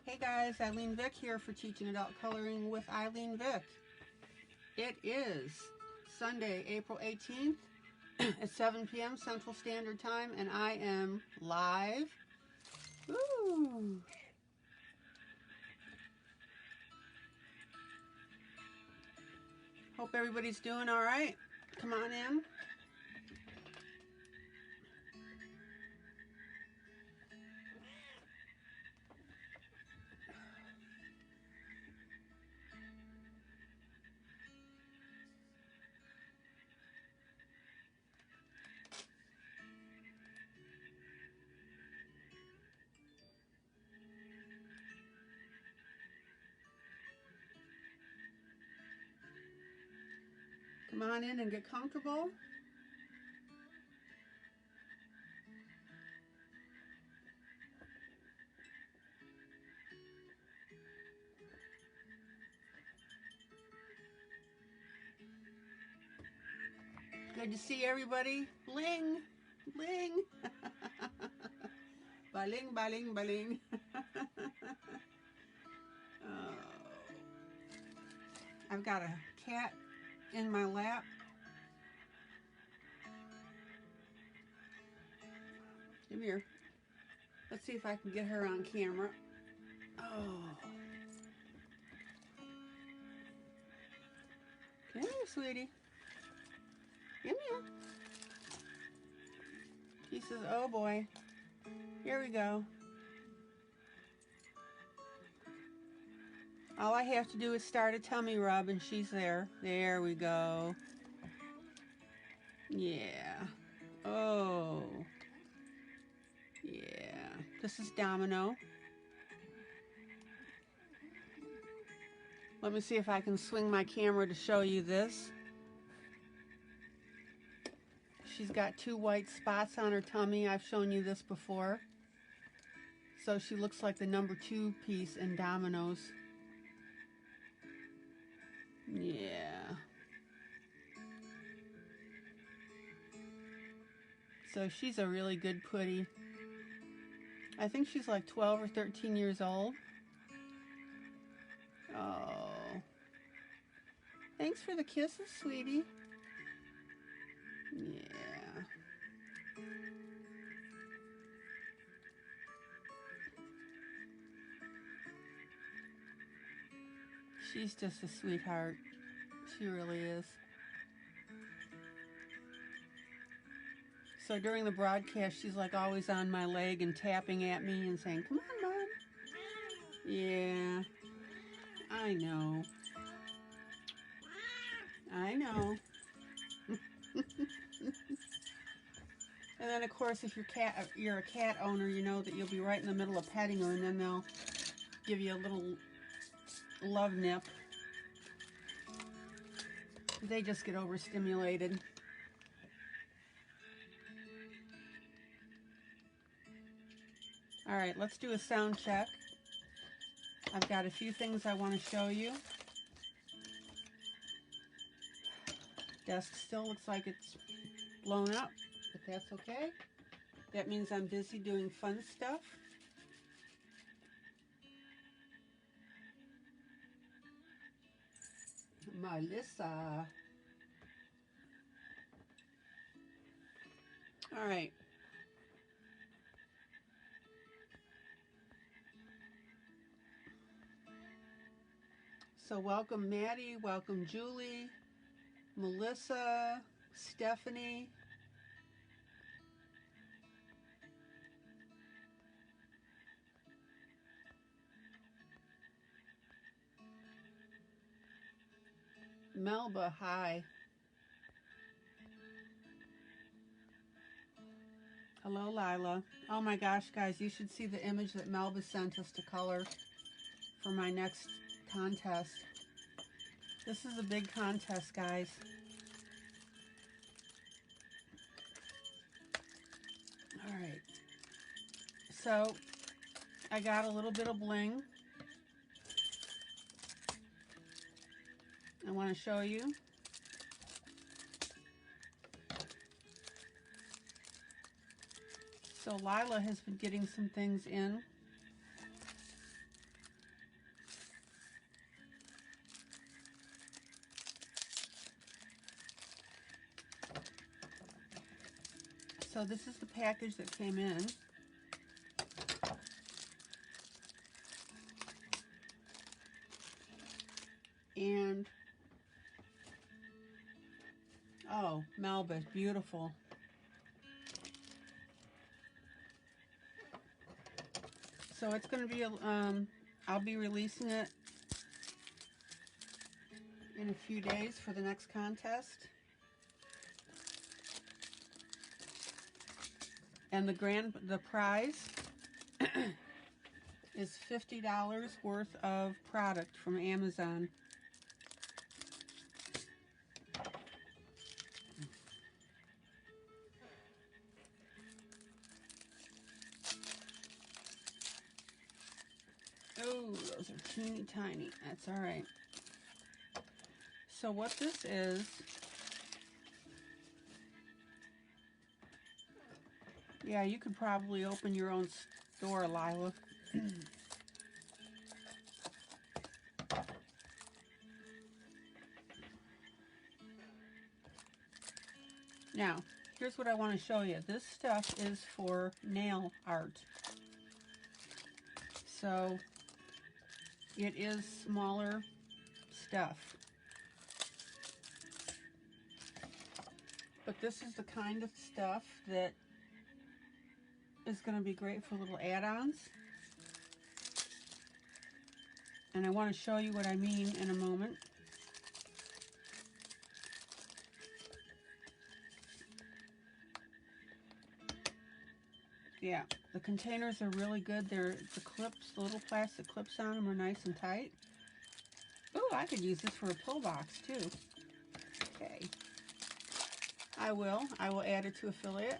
Hey guys, ILene Vick here for Teaching Adult Coloring with ILene Vick. It is Sunday, April 18th at 7 p.m. Central Standard Time, and I am live. Woo! Hope everybody's doing all right. Come on in. Come on in and get comfortable. Good to see everybody. Bling, bling. Baling, baling, baling. Oh. I've got a cat in my lap. Come here. Let's see if I can get her on camera. Oh. Come here, sweetie. Come here. He says, oh boy. Here we go. All I have to do is start a tummy rub and she's there. There we go. Yeah. Oh. Yeah. This is Domino. Let me see if I can swing my camera to show you this. She's got 2 white spots on her tummy. I've shown you this before. So she looks like the number 2 piece in Domino's. Yeah. So she's a really good putty. I think she's like 12 or 13 years old. Oh. Thanks for the kisses, sweetie. Yeah. She's just a sweetheart. She really is. So during the broadcast, she's like always on my leg and tapping at me and saying, come on, Mom. Yeah, I know. I know. And then, of course, if you're a cat owner, you know that you'll be right in the middle of petting her, and then they'll give you a little love nip. They just get overstimulated. All right, let's do a sound check. I've got a few things I want to show you. Desk still looks like it's blown up, but that's okay. That means I'm busy doing fun stuff. Melissa. All right. So welcome Maddie, welcome Julie, Melissa, Stephanie. Melba, hi. Hello, Lila. Oh my gosh, guys, you should see the image that Melba sent us to color for my next contest. This is a big contest, guys. All right. So I got a little bit of bling. I want to show you. So Lila has been getting some things in. So this is the package that came in. And, oh, Melba, beautiful. So it's going to be, I'll be releasing it in a few days for the next contest. And the prize is $50 worth of product from Amazon. Oh, those are teeny tiny. That's all right. So what this is, yeah, you could probably open your own store, Lila. Now, here's what I want to show you. This stuff is for nail art. So it is smaller stuff. But this is the kind of stuff that is going to be great for little add-ons. And I want to show you what I mean in a moment. Yeah, the containers are really good. The clips, the little plastic clips on them are nice and tight. Ooh, I could use this for a pill box too. Okay. I will add it to affiliate.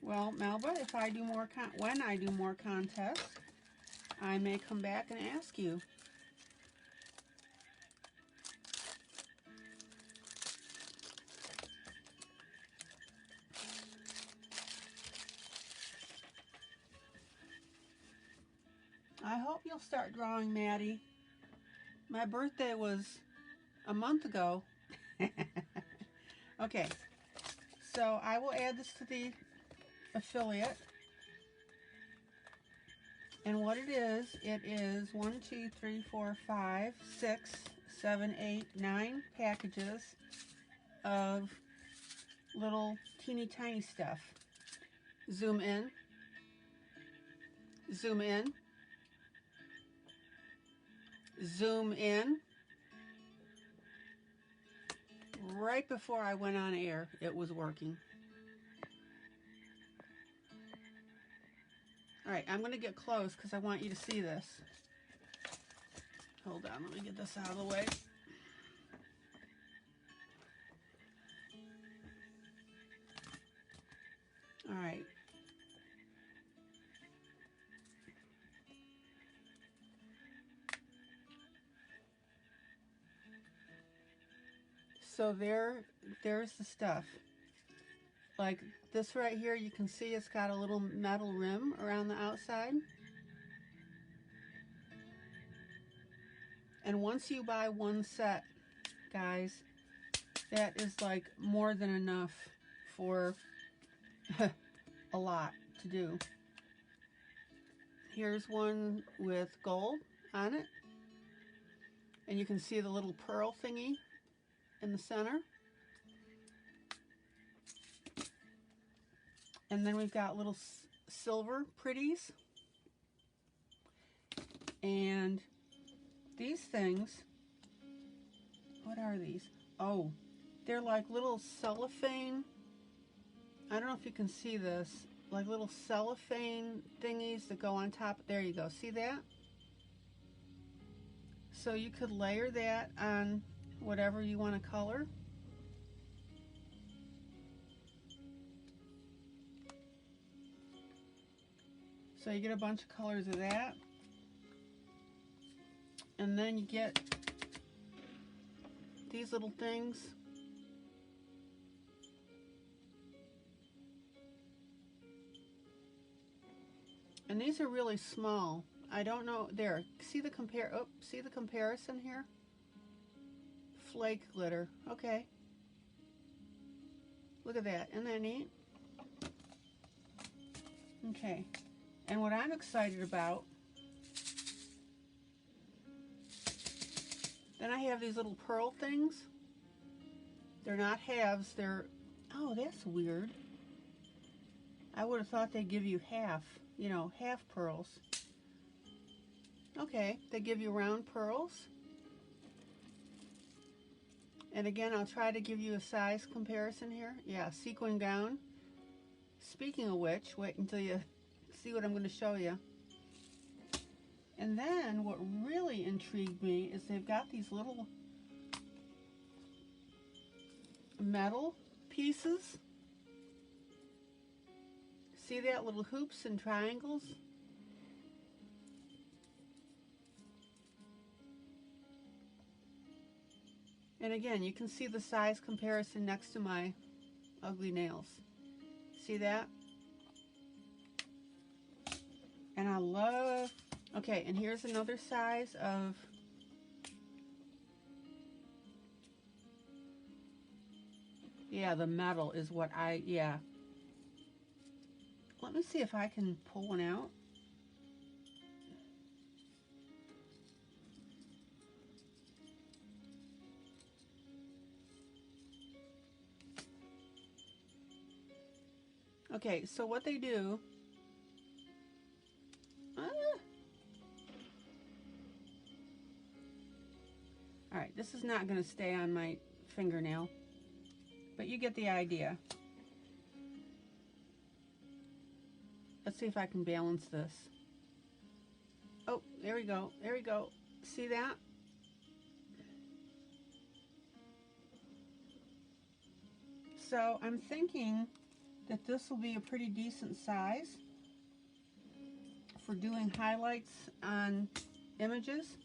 Well, Melba, if I do more when I do more contests, I may come back and ask you. I hope you'll start drawing, Maddie. My birthday was a month ago. Okay, so I will add this to the affiliate. And what it is 1, 2, 3, 4, 5, 6, 7, 8, 9 packages of little teeny tiny stuff. Zoom in. Zoom in. Zoom in. Right before I went on air, it was working. All right, I'm going to get close because I want you to see this. Hold on, let me get this out of the way. All right. So there's the stuff. Like this right here, you can see it's got a little metal rim around the outside. And once you buy one set, guys, that is like more than enough for a lot to do. Here's one with gold on it. And you can see the little pearl thingy in the center. And then we've got little silver pretties. And these things, what are these? Oh, they're like little cellophane. I don't know if you can see this. Like little cellophane thingies that go on top. There you go. See that? So you could layer that on whatever you want to color. So you get a bunch of colors of that. And then you get these little things. And these are really small. I don't know. There. See the comparison here? flake glitter. Okay. Look at that. Isn't that neat? Okay. And what I'm excited about, then I have these little pearl things. They're not halves, they're, oh, that's weird. I would have thought they'd give you half, you know, half pearls. Okay, they give you round pearls. And again, I'll try to give you a size comparison here. Yeah, sequin gown. Speaking of which, wait until you see what I'm going to show you. And then what really intrigued me is they've got these little metal pieces. See that? Little hoops and triangles. And again, you can see the size comparison next to my ugly nails. See that? And I love, okay, and here's another size of, yeah, the metal is what I, yeah. Let me see if I can pull one out. Okay, so what they do, all right, this is not going to stay on my fingernail, but you get the idea. Let's see if I can balance this. Oh, there we go, there we go. See that? So I'm thinking that this will be a pretty decent size for doing highlights on images.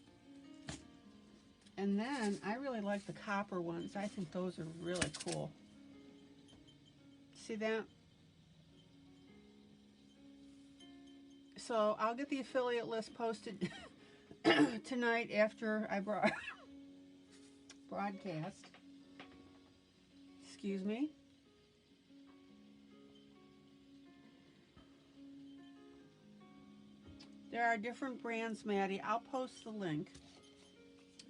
And then I really like the copper ones. I think those are really cool. See that? So I'll get the affiliate list posted tonight after I broadcast. Excuse me. There are different brands, Maddie. I'll post the link.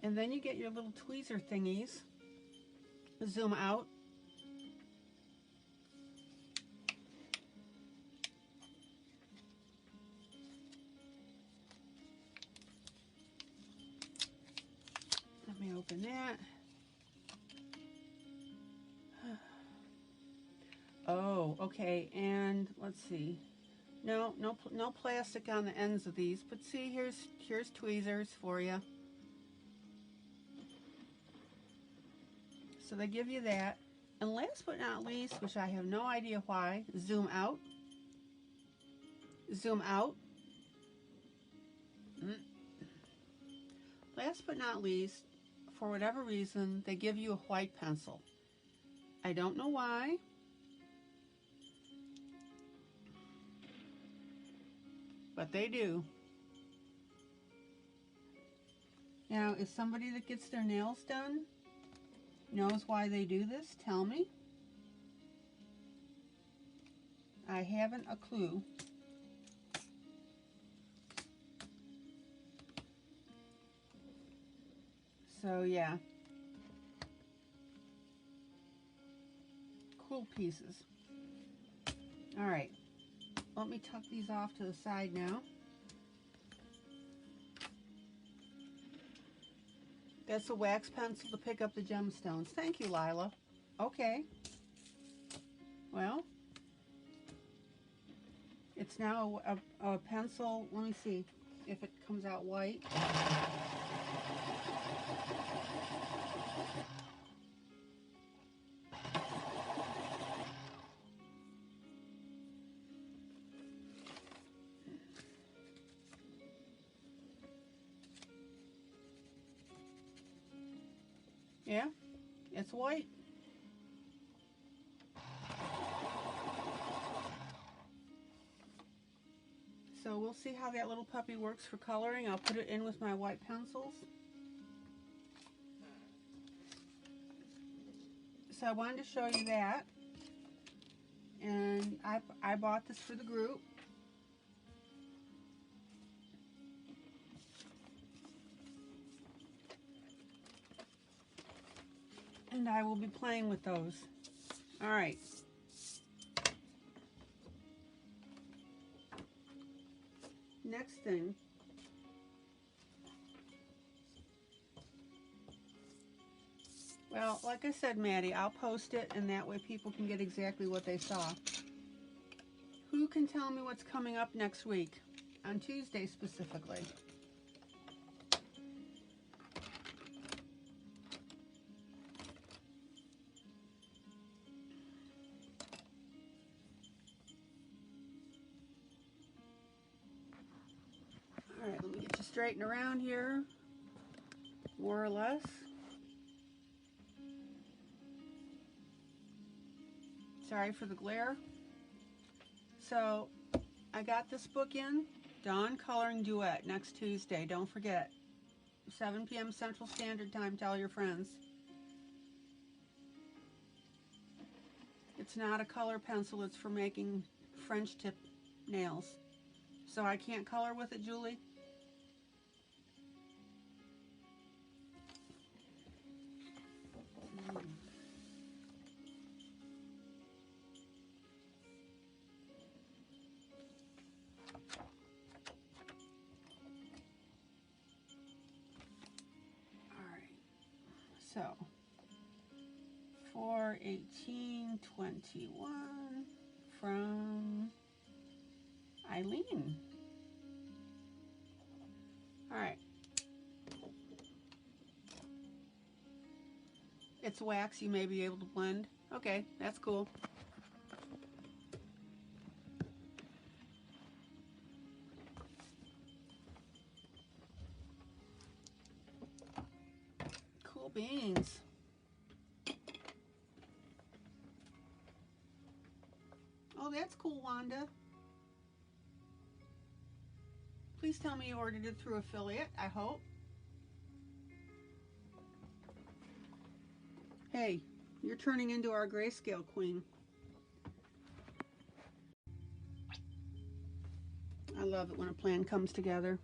And then you get your little tweezer thingies. Zoom out. Let me open that. Oh, okay. And let's see. No plastic on the ends of these, but see, here's tweezers for you. So they give you that. And last but not least, which I have no idea why, zoom out. Zoom out. Last but not least, for whatever reason, they give you a white pencil. I don't know why. But they do. Now, if somebody that gets their nails done knows why they do this, tell me. I haven't a clue. So, yeah. Cool pieces. All right. Let me tuck these off to the side now. That's a wax pencil to pick up the gemstones. Thank you, Lila. Okay. Well, it's now a pencil. Let me see if it comes out white. Yeah, it's white. So we'll see how that little puppy works for coloring. I'll put it in with my white pencils. so I wanted to show you that. And I bought this for the group. And I will be playing with those. All right. Next thing. Well, like I said, Maddie, I'll post it, and that way people can get exactly what they saw. Who can tell me what's coming up next week? On Tuesday specifically. All right, let me get you straightened around here, more or less. Sorry for the glare. So, I got this book in, Dawn Coloring Duet, next Tuesday. Don't forget, 7 p.m. Central Standard Time. Tell your friends. It's not a color pencil. It's for making French tip nails. So I can't color with it, Julie? So, 4/18/21 from ILene. All right. It's wax, you may be able to blend. Okay, that's cool. Cool beans. Oh, that's cool, Wanda. Please tell me you ordered it through affiliate, I hope. Hey, you're turning into our grayscale queen. I love it when a plan comes together.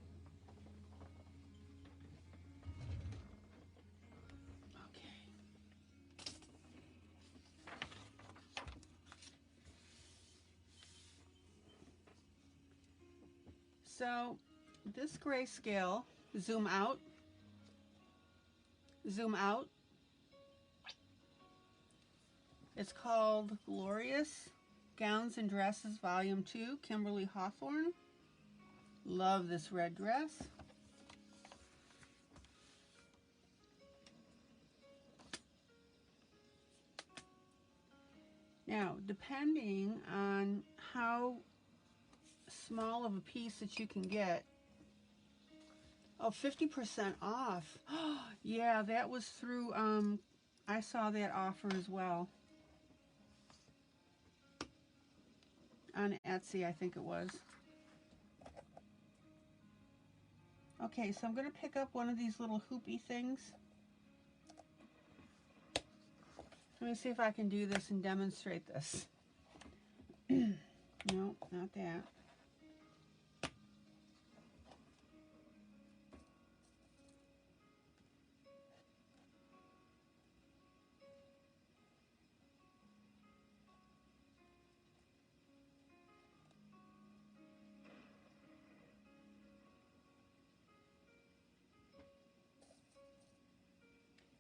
So this grayscale, zoom out, it's called Glorious Gowns and Dresses Volume 2, Kimberly Hawthorne. Love this red dress. Now, depending on how small of a piece that you can get, oh, 50% off. Yeah, that was through, I saw that offer as well. On Etsy, I think it was. Okay, so I'm going to pick up one of these little hoopy things. Let me see if I can do this and demonstrate this. No, not that.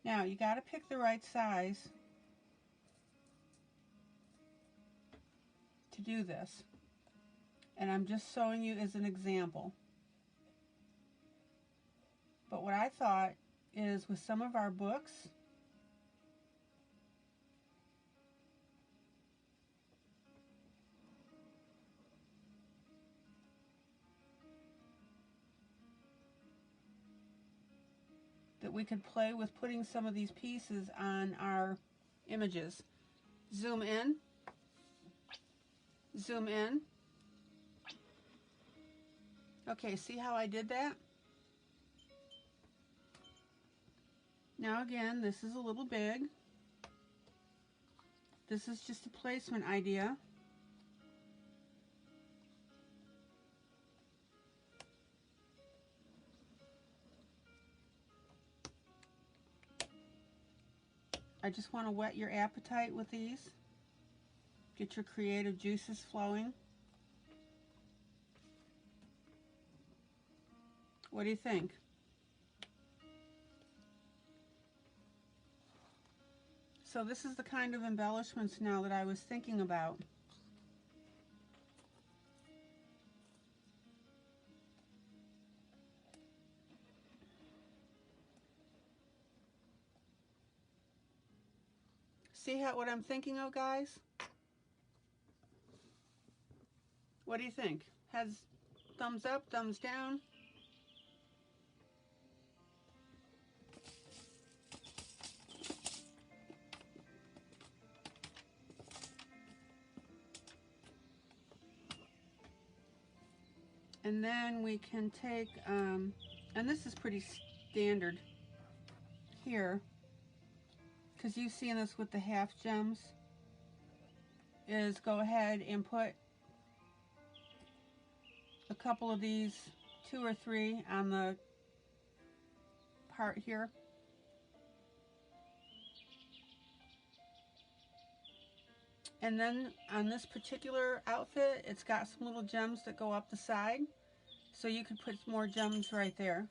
Now, you got to pick the right size to do this. And I'm just showing you as an example. But what I thought is with some of our books, that we could play with putting some of these pieces on our images. Zoom in. Zoom in. Okay, see how I did that? Now again, this is a little big. This is just a placement idea. I just want to whet your appetite with these. Get your creative juices flowing. What do you think? So this is the kind of embellishments now that I was thinking about. See what I'm thinking of, guys? What do you think? Has thumbs up, thumbs down? And then we can take, and this is pretty standard here, because you've seen this with the half gems, is go ahead and put a couple of these, 2 or 3 on the part here. And then on this particular outfit, it's got some little gems that go up the side. So you could put more gems right there.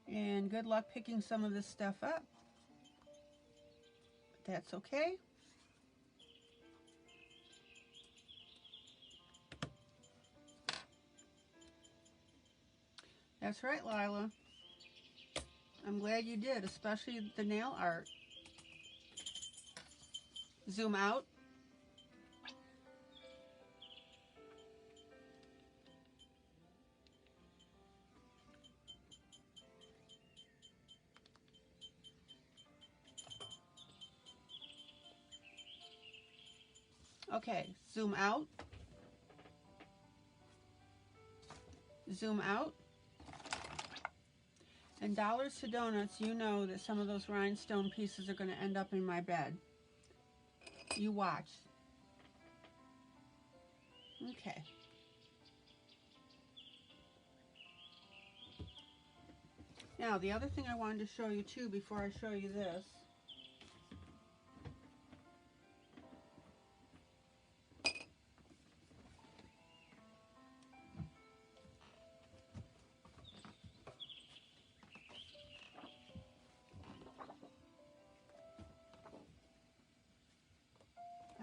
And good luck picking some of this stuff up. That's okay. That's right, Lila. I'm glad you did, especially the nail art. Zoom out. Okay, zoom out. Zoom out. And dollars to donuts, you know that some of those rhinestone pieces are going to end up in my bed. You watch. Okay. Now, the other thing I wanted to show you too before I show you this.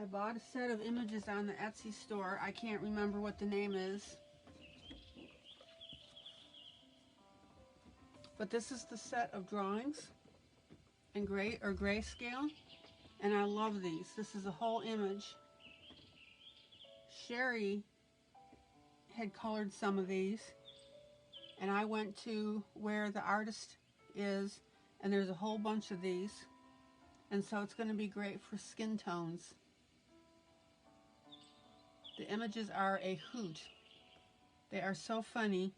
I bought a set of images on the Etsy store. I can't remember what the name is. But this is the set of drawings in grayscale. And I love these. This is a whole image. Sherry had colored some of these. And I went to where the artist is, and there's a whole bunch of these. And so it's going to be great for skin tones. The images are a hoot. They are so funny.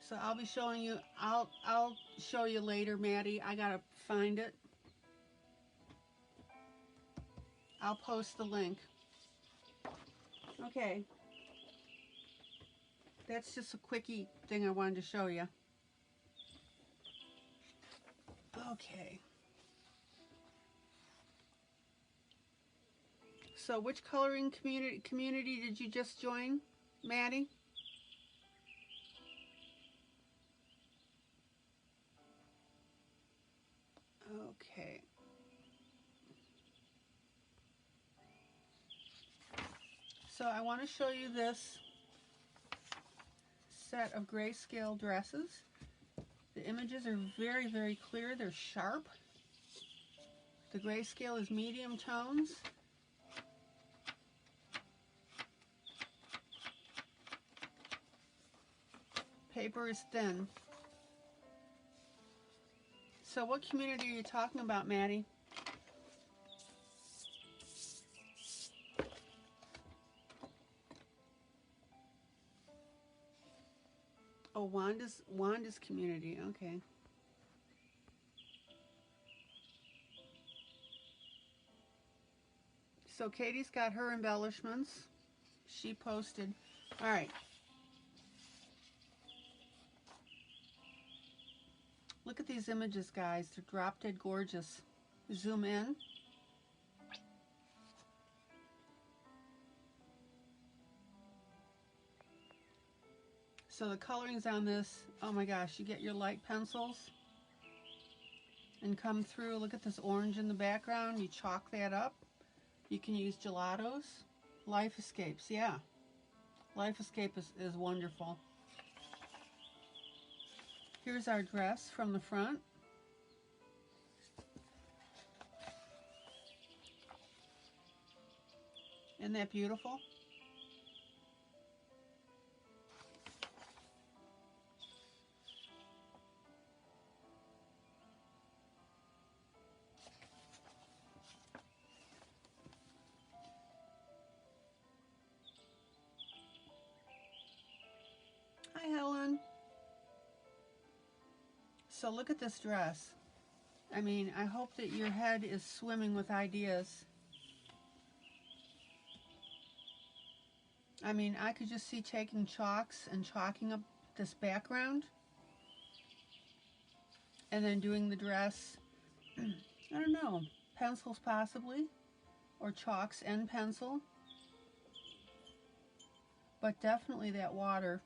So I'll be showing you, I'll show you later, Maddie. I gotta find it. I'll post the link. Okay. That's just a quickie thing I wanted to show you. Okay. So which coloring community did you just join, Maddie? Okay. So I want to show you this set of grayscale dresses. The images are very, very clear. They're sharp. The grayscale is medium tones. Paper is thin. So what community are you talking about, Maddie? Oh, Wanda's community. Okay. So Katie's got her embellishments. She posted. All right. Look at these images, guys. They're drop dead gorgeous. Zoom in. So the colorings on this, oh my gosh, you get your light pencils and come through. Look at this orange in the background. You chalk that up. You can use gelatos. Life Escapes, yeah. Life Escape is wonderful. Here's our dress from the front. Isn't that beautiful? Hi, Helen. So look at this dress. I mean, I hope that your head is swimming with ideas. I mean, I could just see taking chalks and chalking up this background and then doing the dress. I don't know, pencils possibly, or chalks and pencil. But definitely that water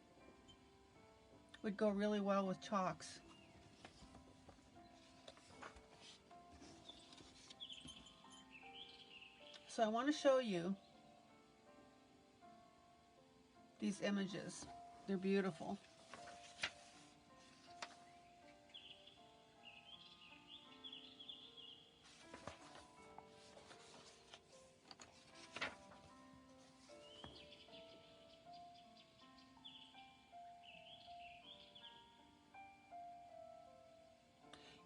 would go really well with chalks. So I want to show you these images. They're beautiful.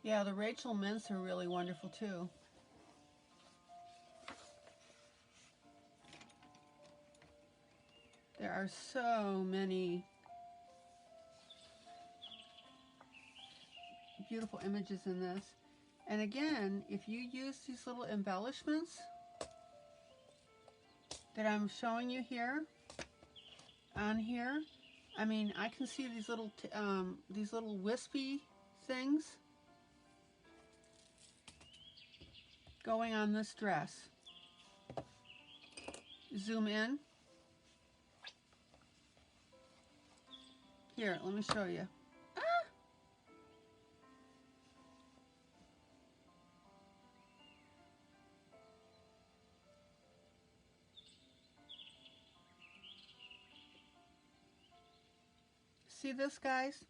Yeah, the Rachel mints are really wonderful too. There are so many beautiful images in this. And again, if you use these little embellishments that I'm showing you here, on here, I mean, I can see these little wispy things going on this dress. Zoom in. Here, let me show you. Ah! See this, guys?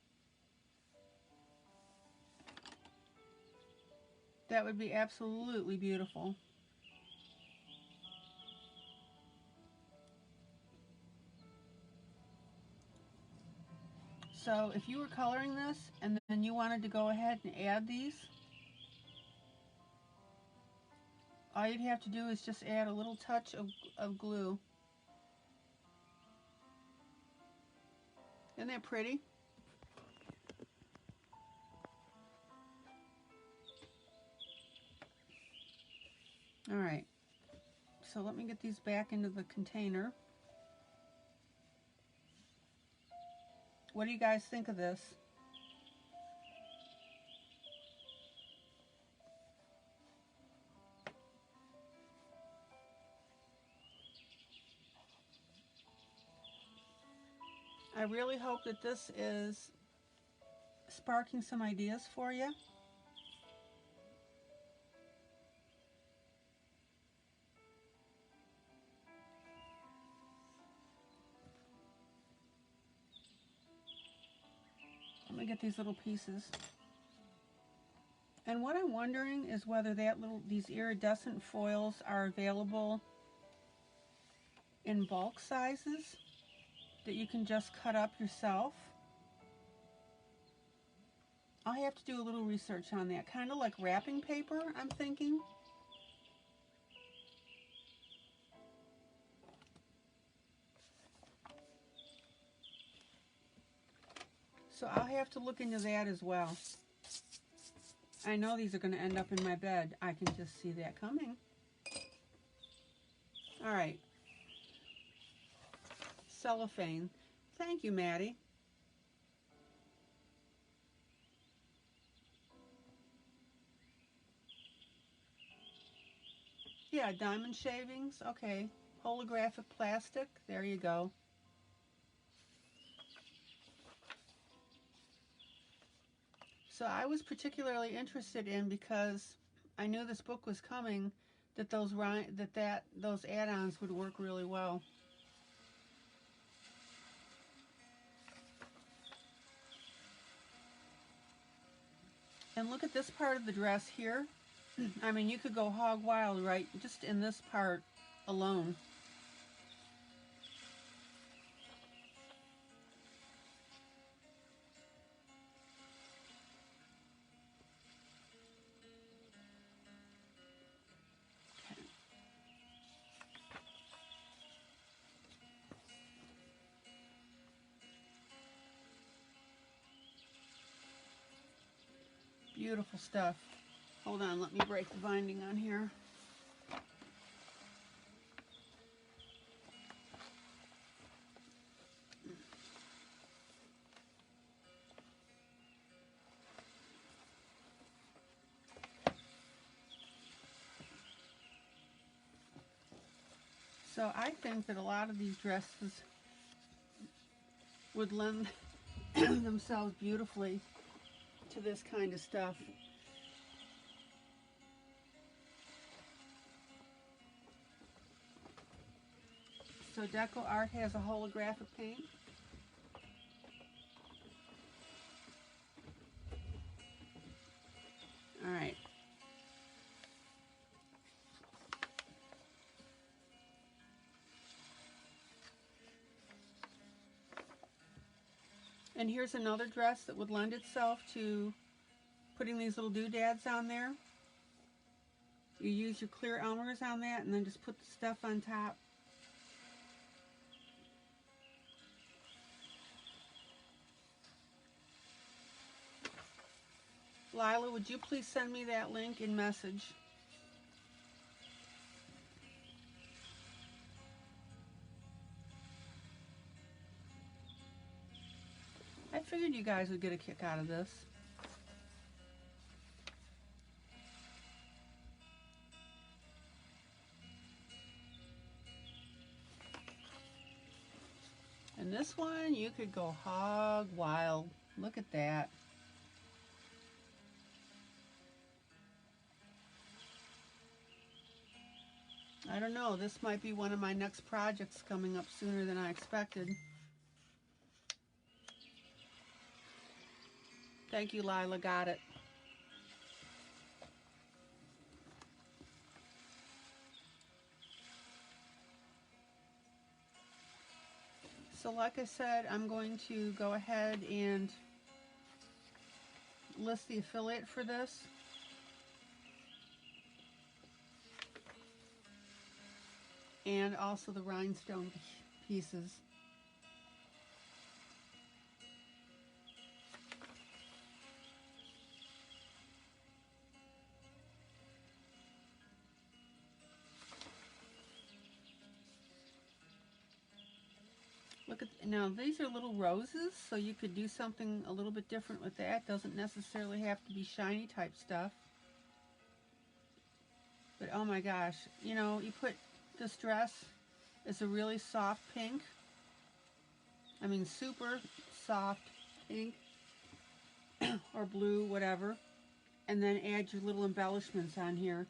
That would be absolutely beautiful. So if you were coloring this and then you wanted to go ahead and add these, all you'd have to do is just add a little touch of glue. Isn't that pretty? All right, so let me get these back into the container. What do you guys think of this? I really hope that this is sparking some ideas for you. Let me get these little pieces. And what I'm wondering is whether these iridescent foils are available in bulk sizes that you can just cut up yourself. I'll have to do a little research on that. Kind of like wrapping paper, I'm thinking. So I'll have to look into that as well. I know these are going to end up in my bed. I can just see that coming. All right. Cellophane. Thank you, Maddie. Yeah, diamond shavings. Okay. Holographic plastic. There you go. So I was particularly interested in, because I knew this book was coming, that those add-ons would work really well. And look at this part of the dress here. I mean, you could go hog wild, right, just in this part alone. Beautiful stuff. Hold on, let me break the binding on here. So I think that a lot of these dresses would lend themselves beautifully to this kind of stuff. So Deco Art has a holographic paint. All right. And here's another dress that would lend itself to putting these little doodads on there. You use your clear Elmer's on that and then just put the stuff on top. Lila, would you please send me that link in message? I figured you guys would get a kick out of this. And this one, you could go hog wild. Look at that. I don't know, this might be one of my next projects coming up sooner than I expected. Thank you, Lila, got it. So like I said, I'm going to go ahead and list the affiliate for this. And also the rhinestone pieces. Look at, now these are little roses, so you could do something a little bit different with that. Doesn't necessarily have to be shiny type stuff. But oh my gosh, you know, you put this dress, it's a really soft pink. I mean, super soft pink or blue, whatever. And then add your little embellishments on here.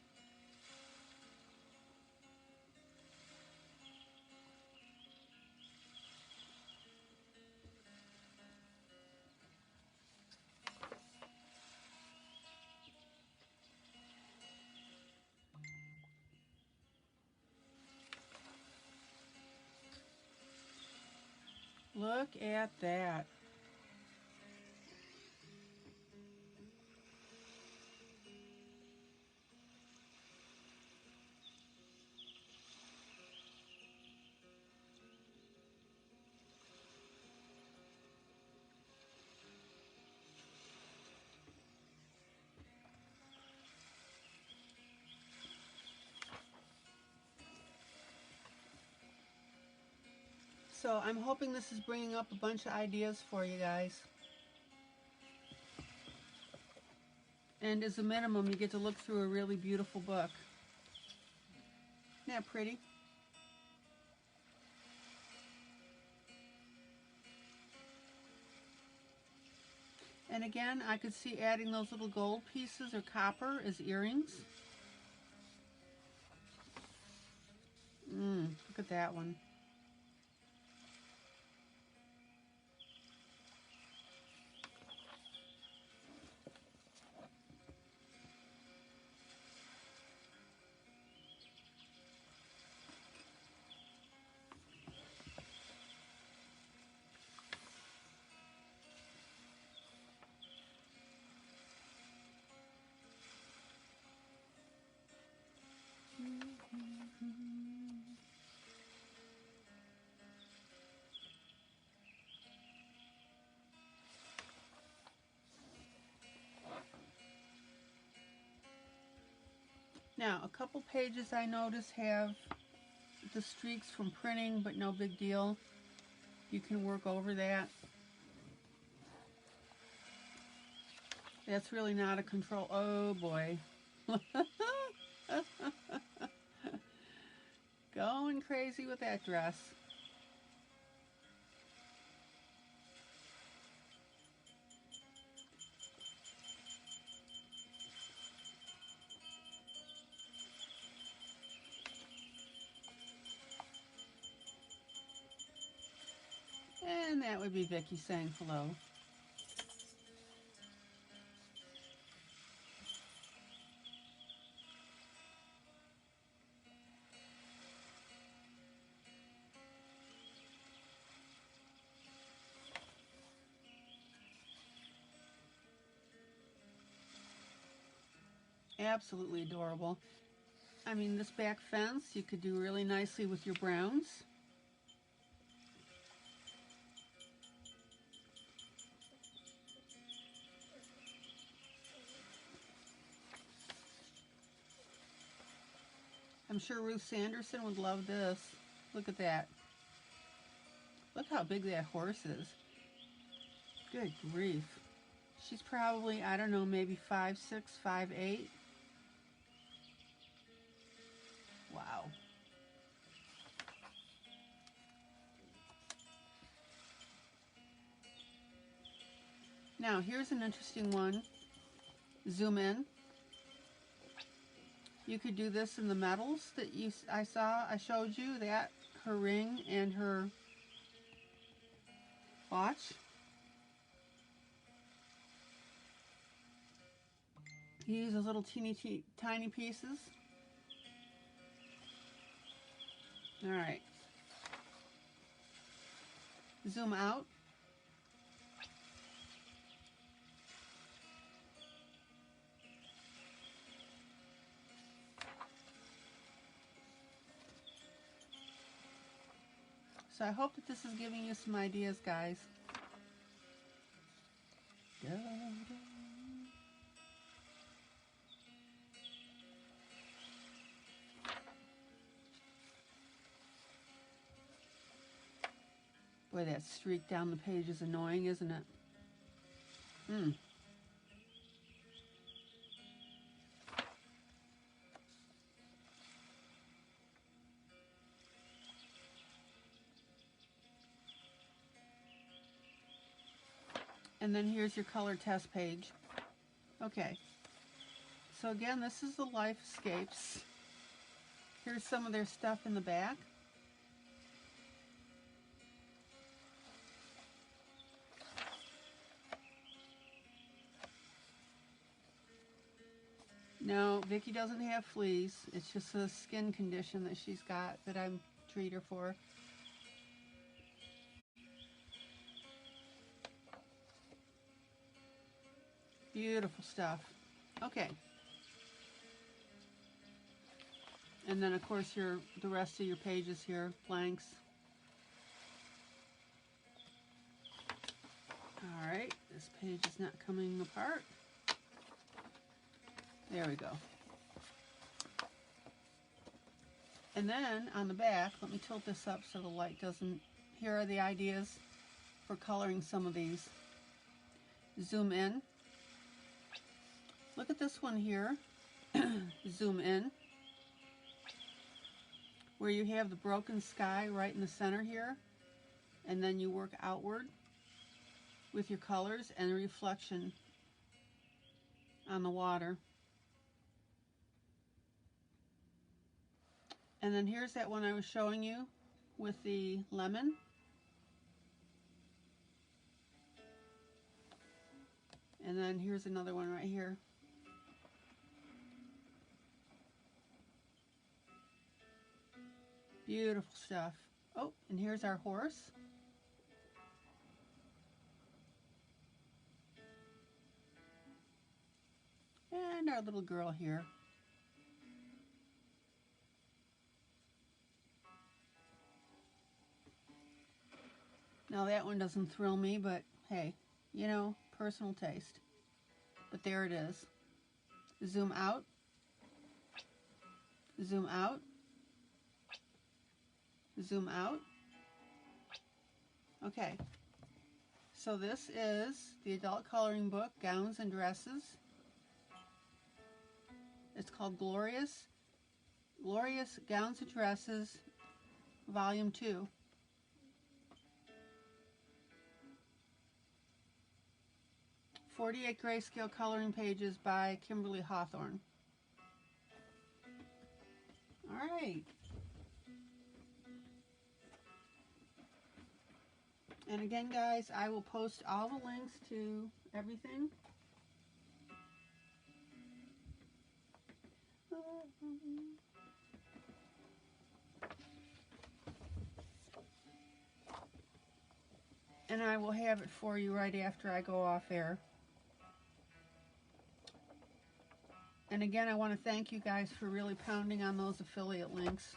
Look at that. So I'm hoping this is bringing up a bunch of ideas for you guys. And as a minimum, you get to look through a really beautiful book. Isn't that pretty? And again, I could see adding those little gold pieces or copper as earrings. Look at that one. Now, a couple pages I notice have the streaks from printing, but no big deal. You can work over that. That's really not a control. Oh boy. Going crazy with that dress. And that would be Vicky saying hello. Absolutely adorable. I mean, this back fence you could do really nicely with your browns. I'm sure Ruth Sanderson would love this. Look at that. Look how big that horse is. Good grief. She's probably, I don't know, maybe 5'6", 5'8". Wow. Now, here's an interesting one. Zoom in. You could do this in the metals that I showed you, that, her ring and her watch. You use those little tiny pieces. All right. Zoom out. So I hope that this is giving you some ideas, guys. Boy, that streak down the page is annoying, isn't it? And then here's your color test page. Okay. So again, this is the Lifescapes. Here's some of their stuff in the back. No, Vicky doesn't have fleas. It's just a skin condition that she's got that I'm treat her for. Beautiful stuff. Okay. And then of course the rest of your pages here, blanks. All right, this page is not coming apart. There we go. And then on the back, let me tilt this up so the light doesn't here are the ideas for coloring some of these. Zoom in. Look at this one here. Zoom in. Where you have the broken sky right in the center here. And then you work outward with your colors and the reflection on the water. And then here's that one I was showing you with the lemon. And then here's another one right here. Beautiful stuff. Oh, and here's our horse. And our little girl here. Now that one doesn't thrill me, but hey, you know, personal taste. But there it is. Zoom out. Zoom out. Zoom out. Okay. So this is the adult coloring book, Gowns and Dresses. It's called Glorious Gowns and Dresses, Volume 2. "48 Grayscale Coloring Pages" by Kimberly Hawthorne. All right. And again, guys, I will post all the links to everything. And I will have it for you right after I go off air. And again, I want to thank you guys for really pounding on those affiliate links.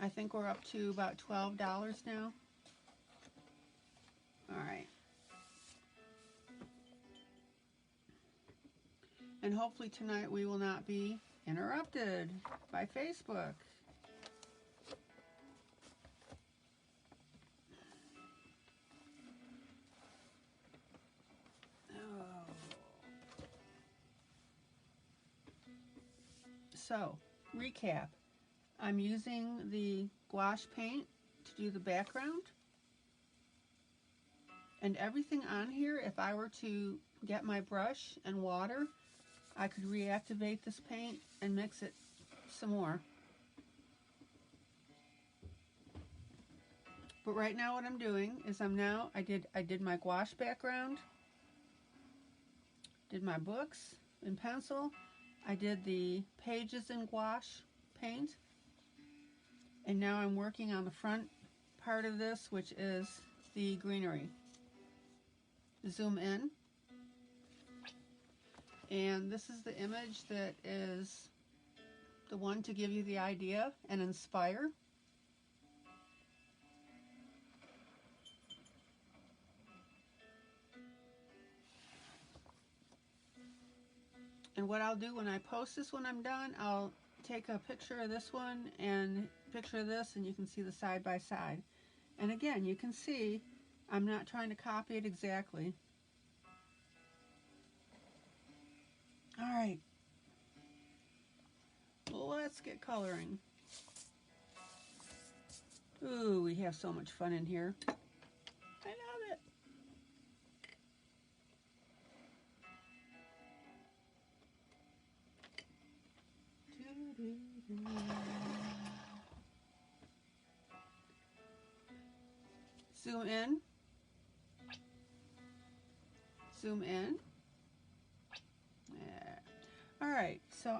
I think we're up to about $12 now. All right. And hopefully tonight we will not be interrupted by Facebook. So, recap. I'm using the gouache paint to do the background. And everything on here, if I were to get my brush and water, I could reactivate this paint and mix it some more. But right now what I'm doing is I did my gouache background, did my books in pencil, I did the pages in gouache paint, and now I'm working on the front part of this, which is the greenery. Zoom in. And this is the image that is the one to give you the idea and inspire. And what I'll do when I post this when I'm done, I'll take a picture of this one and a picture of this, and you can see the side by side. And again, you can see I'm not trying to copy it exactly. All right, let's get coloring. Ooh, we have so much fun in here. I love it. Zoom in. Zoom in. Yeah. All right, so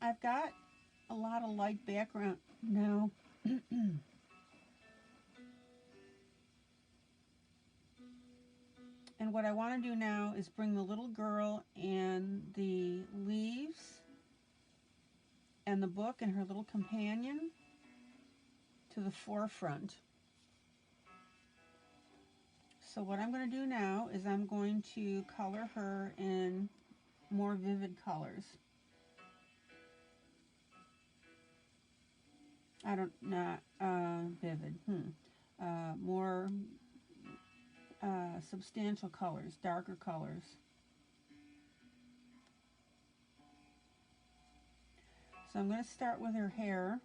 I've got a lot of light background now. And what I want to do now is bring the little girl and the leaves and the book and her little companion to the forefront. So what I'm going to do now is I'm going to color her in more vivid colors. I don't, not vivid. More substantial colors, darker colors. So I'm going to start with her hair.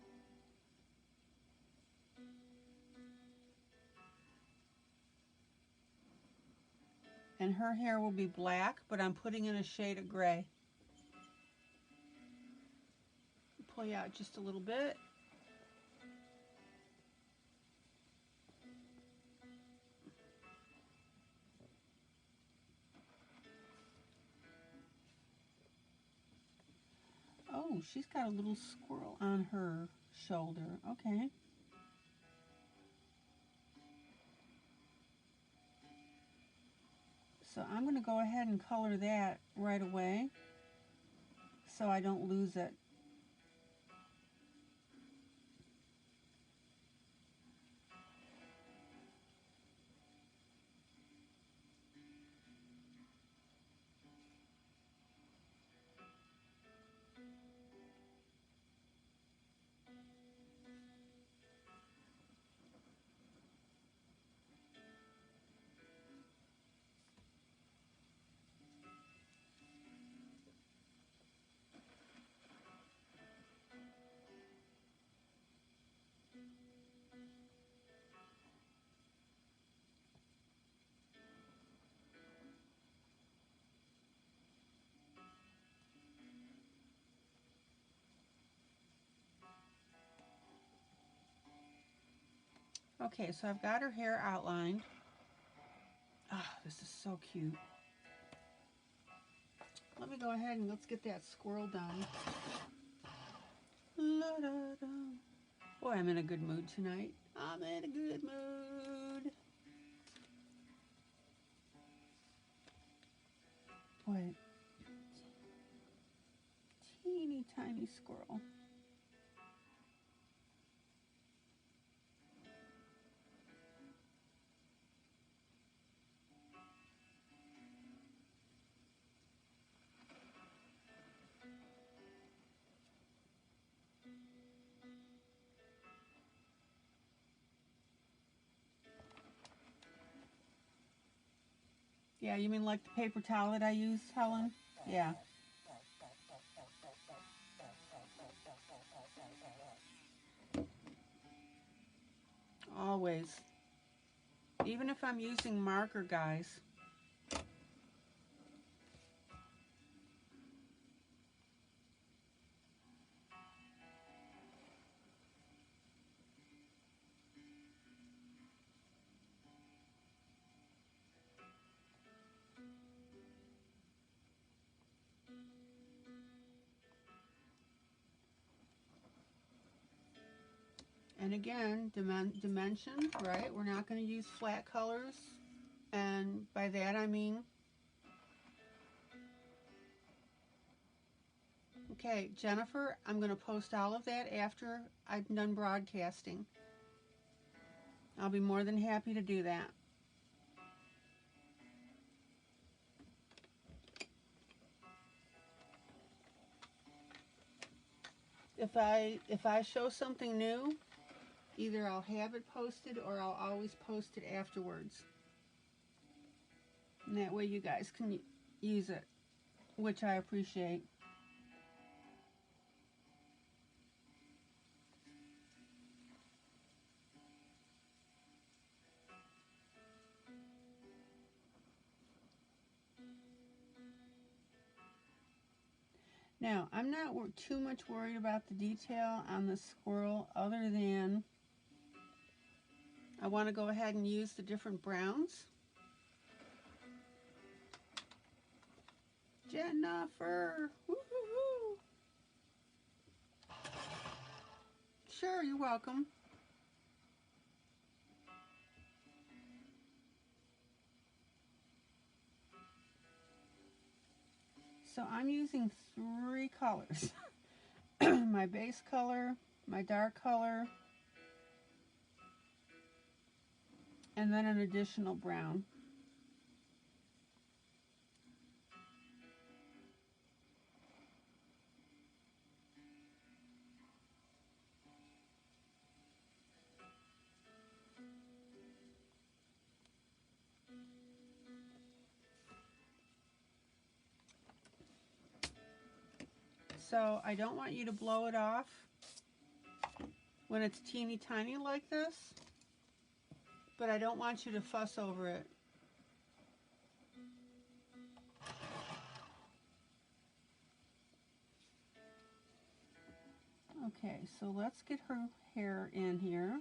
And her hair will be black, but I'm putting in a shade of gray. Pull you out just a little bit. Oh, she's got a little squirrel on her shoulder. Okay. So I'm going to go ahead and color that right away so I don't lose it. Okay, so I've got her hair outlined. Oh, this is so cute. Let me go ahead and let's get that squirrel done. La-da-da. Boy, I'm in a good mood tonight. I'm in a good mood. Boy, teeny tiny squirrel. Yeah, you mean like the paper towel that I use, Helen? Yeah. Always. Even if I'm using marker, guys. And again, dimension, right? We're not going to use flat colors. And by that I mean, okay, Jennifer, I'm going to post all of that after I'm done broadcasting. I'll be more than happy to do that. If I show something new, either I'll have it posted or I'll always post it afterwards. And that way you guys can use it, which I appreciate. Now, I'm not too much worried about the detail on the squirrel other than I want to go ahead and use the different browns. Jennifer! Woo-hoo-hoo. Sure, you're welcome. So I'm using 3 colors. My base color, my dark color, and then an additional brown. So I don't want you to blow it off when it's teeny tiny like this, but I don't want you to fuss over it. Okay, so let's get her hair in here.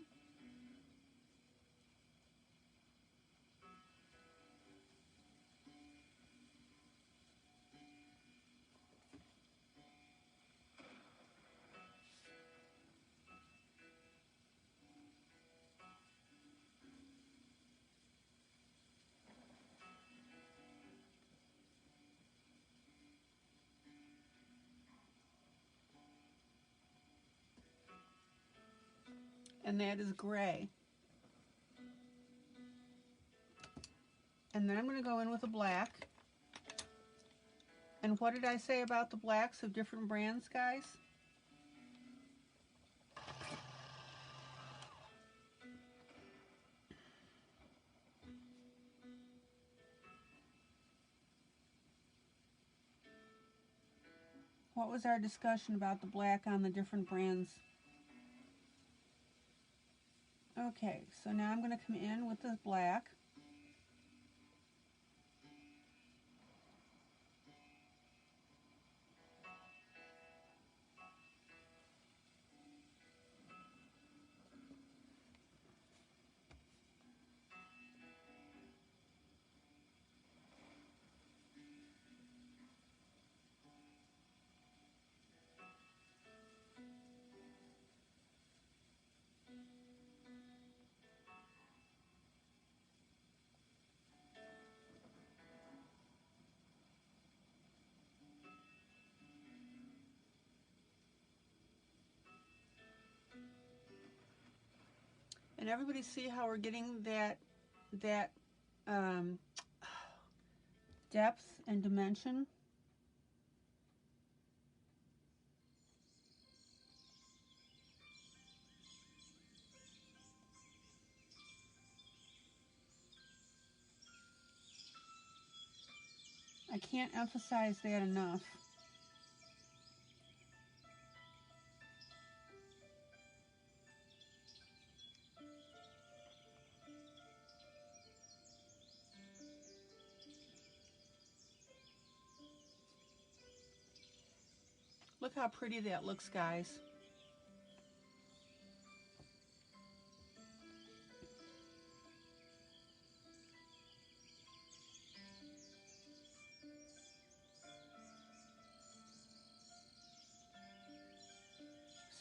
And that is gray. And then I'm going to go in with a black. And what did I say about the blacks of different brands, guys? What was our discussion about the black on the different brands? Okay, so now I'm going to come in with the black. And everybody see how we're getting that depth and dimension? I can't emphasize that enough. Look how pretty that looks, guys.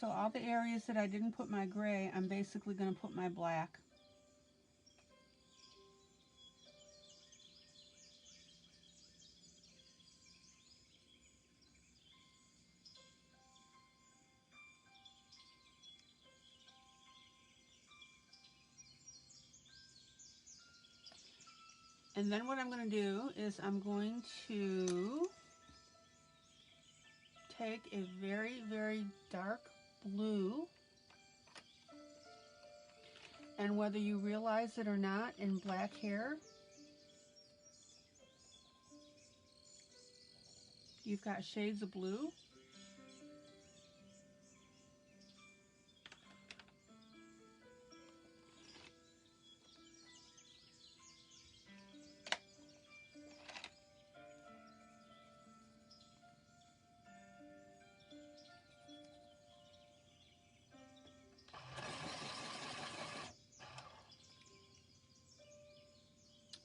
So all the areas that I didn't put my gray, I'm basically going to put my black. And then what I'm going to do is I'm going to take a very, very dark blue, and whether you realize it or not, in black hair, you've got shades of blue.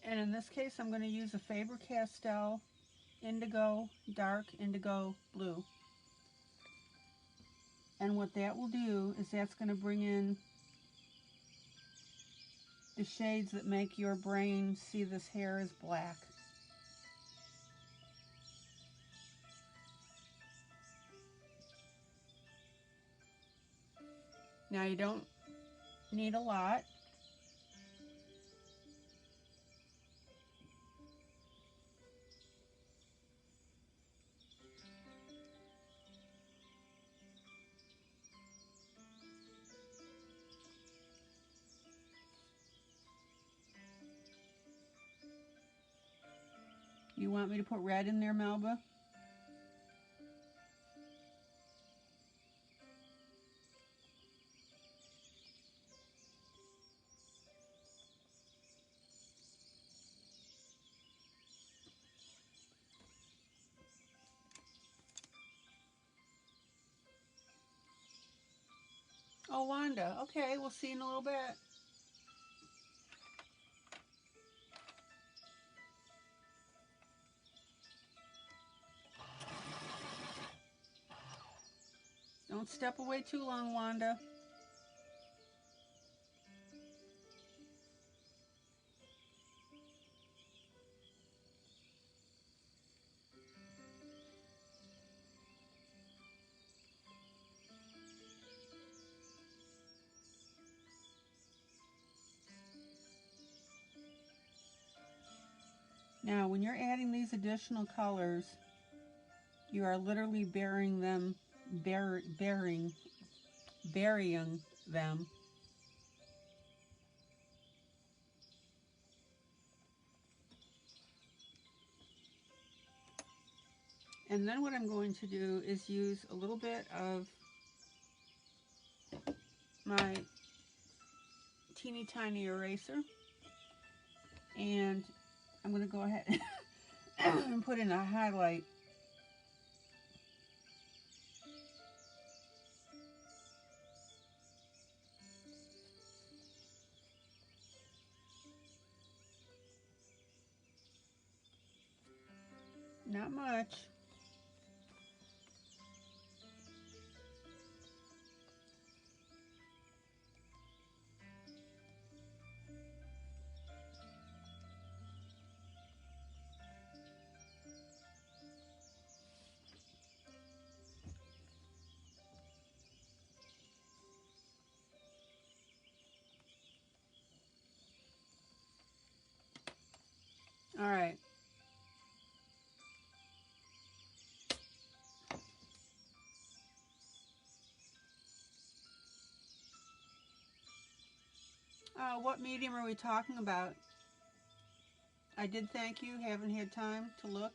And in this case, I'm going to use a Faber-Castell indigo, dark indigo blue. And what that will do is that's going to bring in the shades that make your brain see this hair as black. Now you don't need a lot. You want me to put red in there, Melba? Oh, Wanda. Okay, we'll see you in a little bit. Don't step away too long, Wanda. Now, when you're adding these additional colors, you are literally burying them. And then what I'm going to do is use a little bit of my teeny tiny eraser, and I'm going to go ahead and put in a highlight. Not much. All right. What medium are we talking about? I did thank you. Haven't had time to look.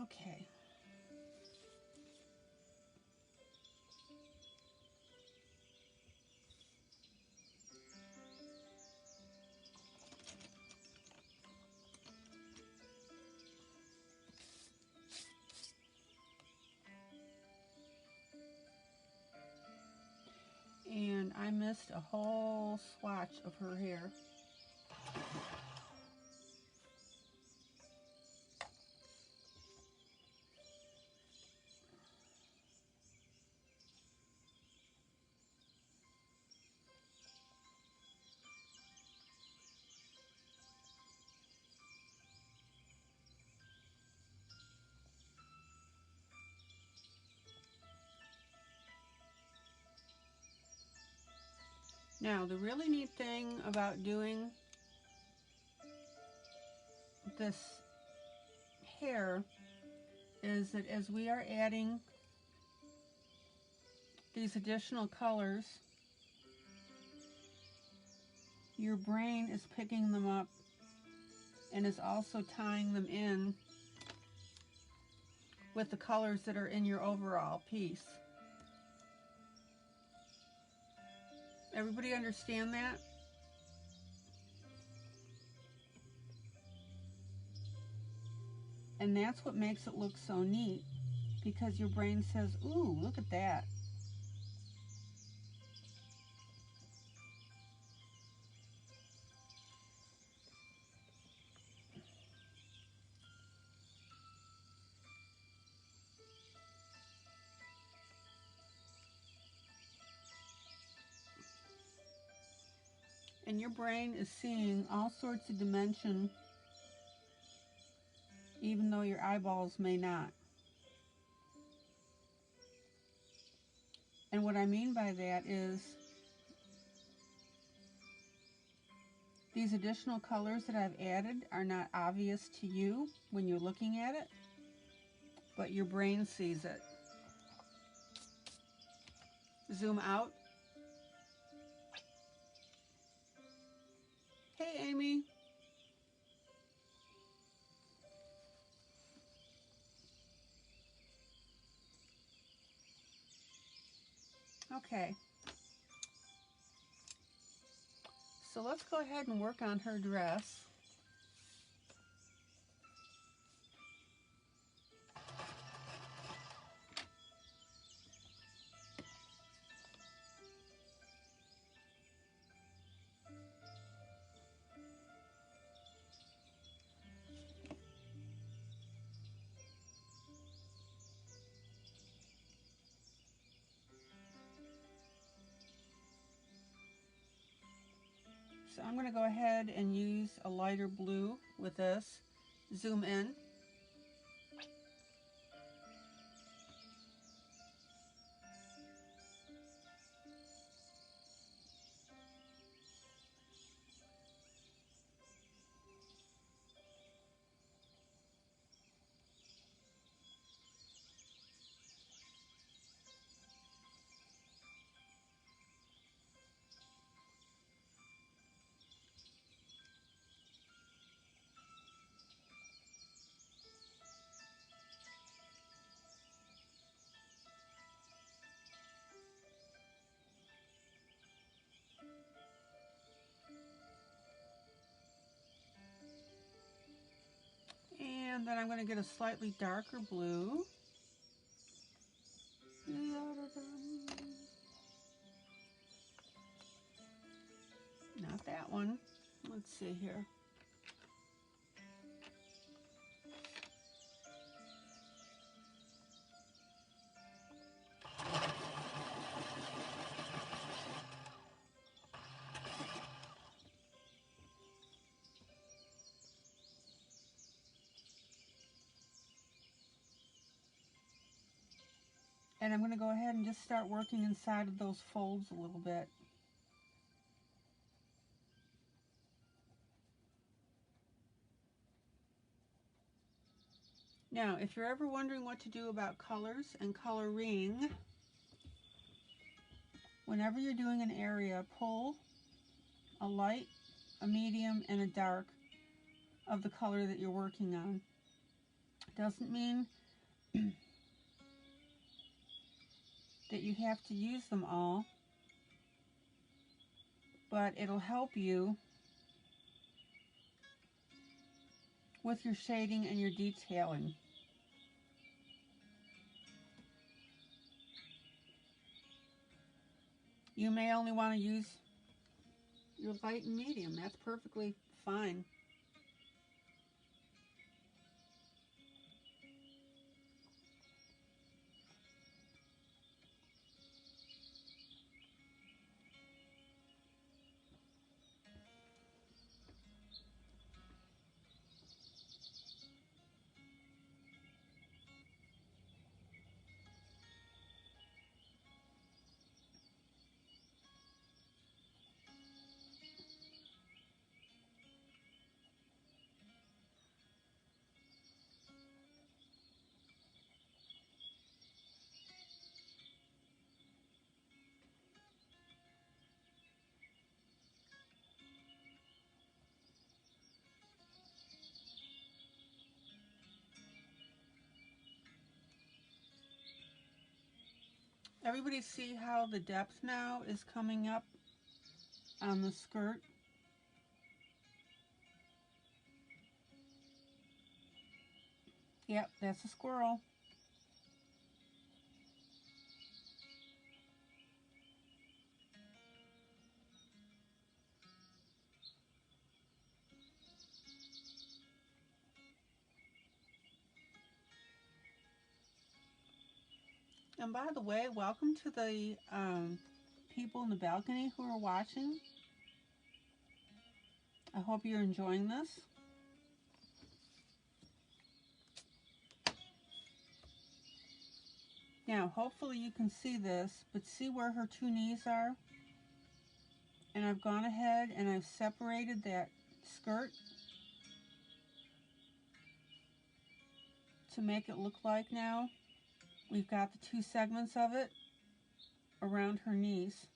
Okay. And I missed a whole swatch of her hair. Now, the really neat thing about doing this hair is that as we are adding these additional colors, your brain is picking them up and is also tying them in with the colors that are in your overall piece. Everybody understand that? And that's what makes it look so neat, because your brain says, ooh, look at that. And your brain is seeing all sorts of dimension, even though your eyeballs may not. And what I mean by that is these additional colors that I've added are not obvious to you when you're looking at it, but your brain sees it. Zoom out. Hey, Amy. Okay. So let's go ahead and work on her dress. So I'm going to go ahead and use a lighter blue with this. Zoom in. And then I'm going to get a slightly darker blue. Not that one. Let's see here. And I'm going to go ahead and just start working inside of those folds a little bit. Now, if you're ever wondering what to do about colors and coloring, whenever you're doing an area, pull a light, a medium, and a dark of the color that you're working on. Doesn't mean that you have to use them all, but it'll help you with your shading and your detailing. You may only want to use your light and medium. That's perfectly fine. Everybody see how the depth now is coming up on the skirt? Yep, that's a squirrel. And by the way, welcome to the people in the balcony who are watching. I hope you're enjoying this. Now, hopefully you can see this, but see where her two knees are? And I've gone ahead and I've separated that skirt to make it look like now we've got the two segments of it around her knees.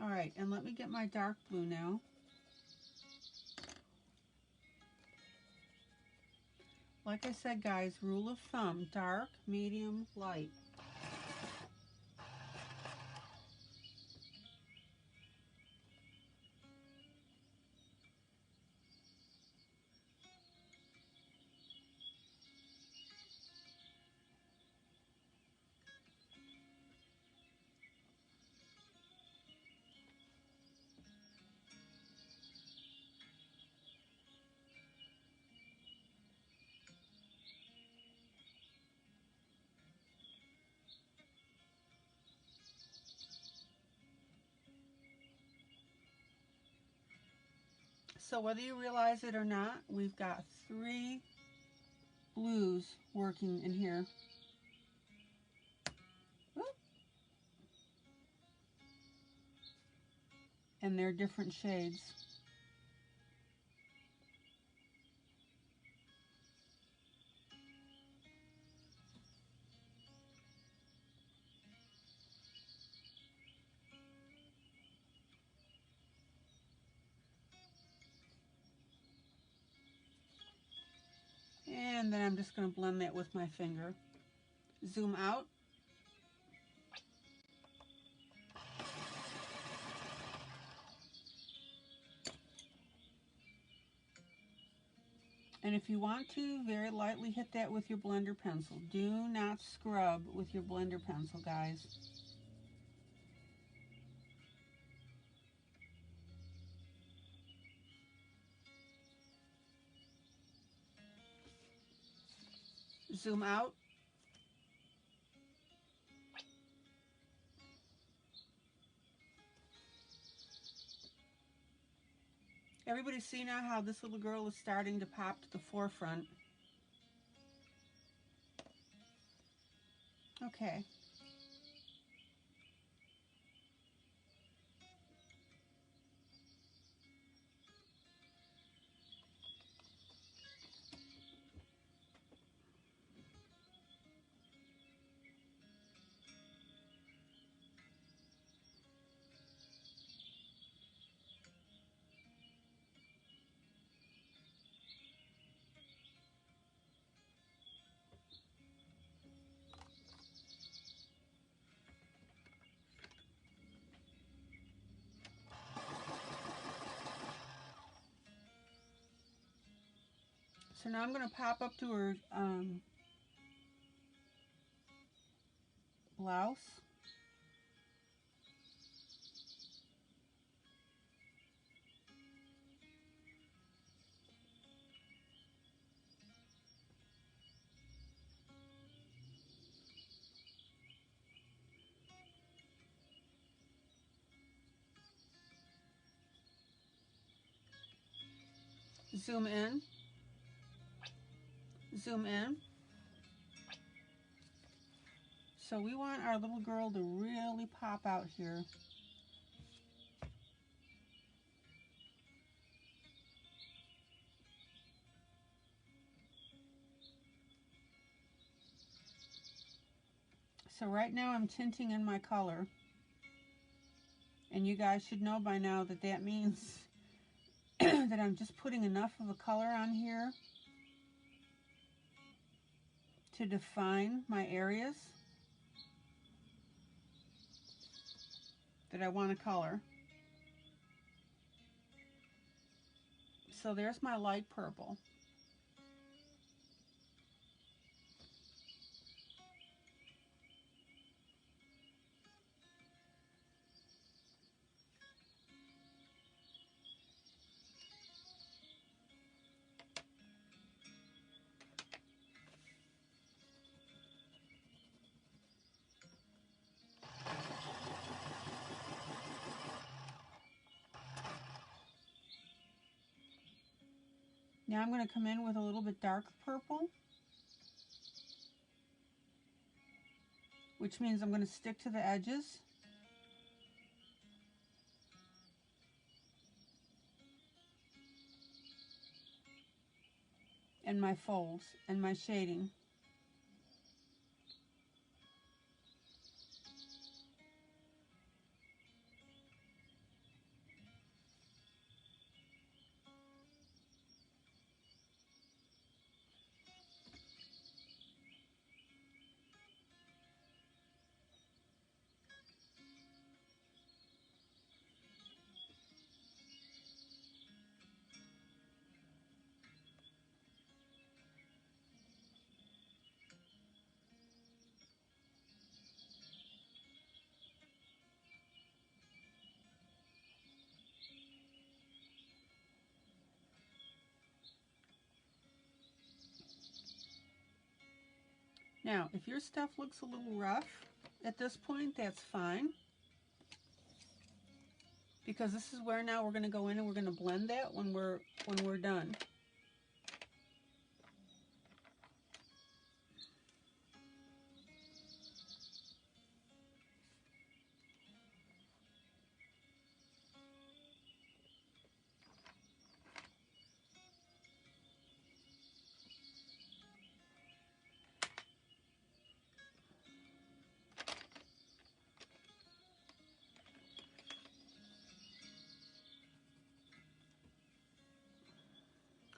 All right, and let me get my dark blue now. Like I said, guys, rule of thumb, dark, medium, light. So whether you realize it or not, we've got 3 blues working in here. Whoop. And they're different shades. And then I'm just going to blend that with my finger. Zoom out. And if you want to, very lightly hit that with your blender pencil. Do not scrub with your blender pencil, guys. Zoom out. Everybody see now how this little girl is starting to pop to the forefront. Okay. So now I'm going to pop up to her blouse. Zoom in. Zoom in. So we want our little girl to really pop out here. So right now I'm tinting in my color. And you guys should know by now that that means that I'm just putting enough of a color on here to define my areas that I want to color. So there's my light purple. Now I'm going to come in with a little bit dark purple, which means I'm going to stick to the edges. And my folds and my shading. Now, if your stuff looks a little rough at this point, that's fine. because this is where now we're going to go in and we're going to blend that when we're done.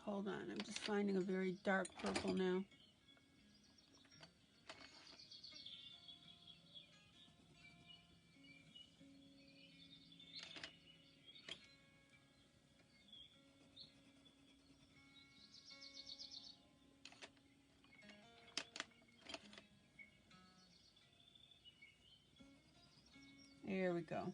Hold on, I'm just finding a very dark purple now. There we go.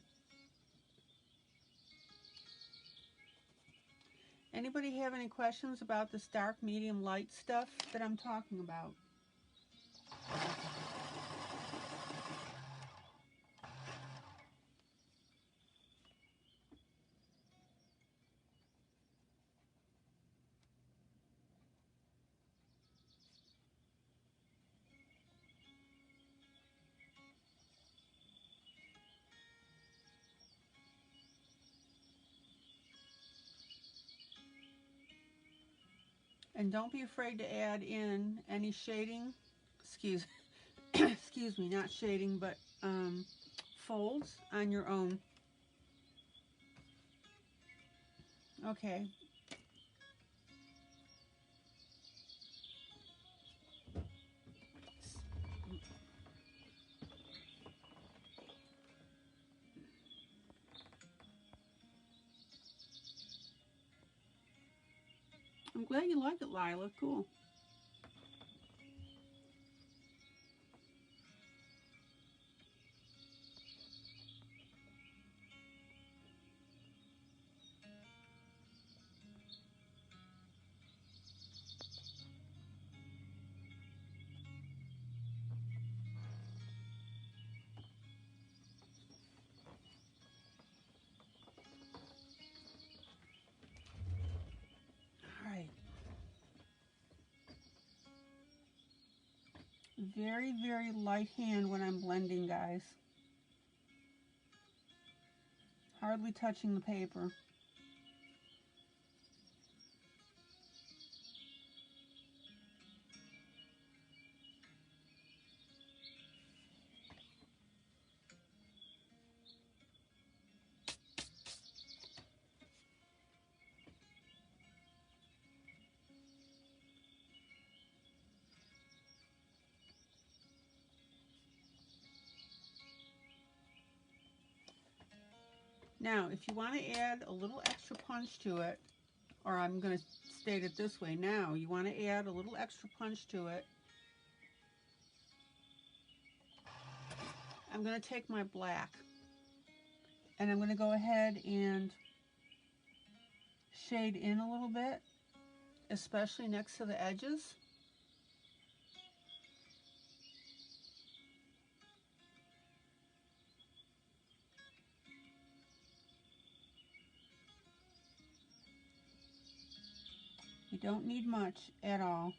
Anybody have any questions about this dark, medium, light stuff that I'm talking about? And don't be afraid to add in any shading, excuse me, not shading, but folds on your own. Okay. I'm glad you like it, Lila. Cool. All right. Very, very light hand when I'm blending, guys. Hardly touching the paper. Now, if you want to add a little extra punch to it, or I'm going to state it this way, now you want to add a little extra punch to it, I'm going to take my black and I'm going to go ahead and shade in a little bit, especially next to the edges. You don't need much at all.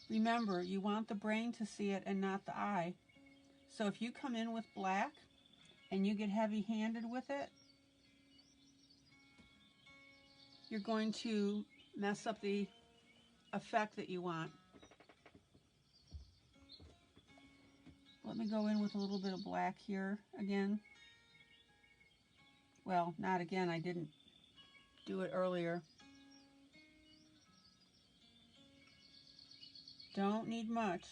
Remember, you want the brain to see it and not the eye. So if you come in with black and you get heavy-handed with it, you're going to mess up the effect that you want. Let me go in with a little bit of black here again. Well, not again, I didn't do it earlier. Don't need much.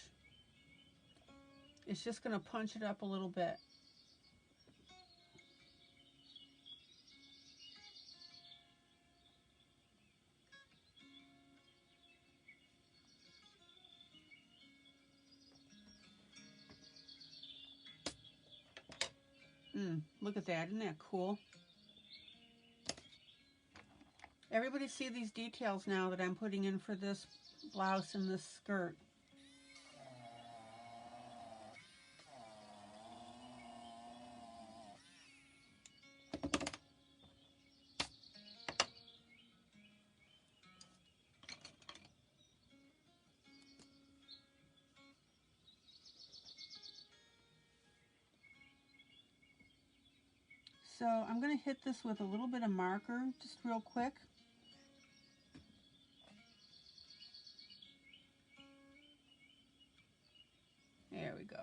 It's just going to punch it up a little bit. Look at that. Isn't that cool? Everybody see these details now that I'm putting in for this blouse and this skirt. So I'm going to hit this with a little bit of marker, just real quick. There we go.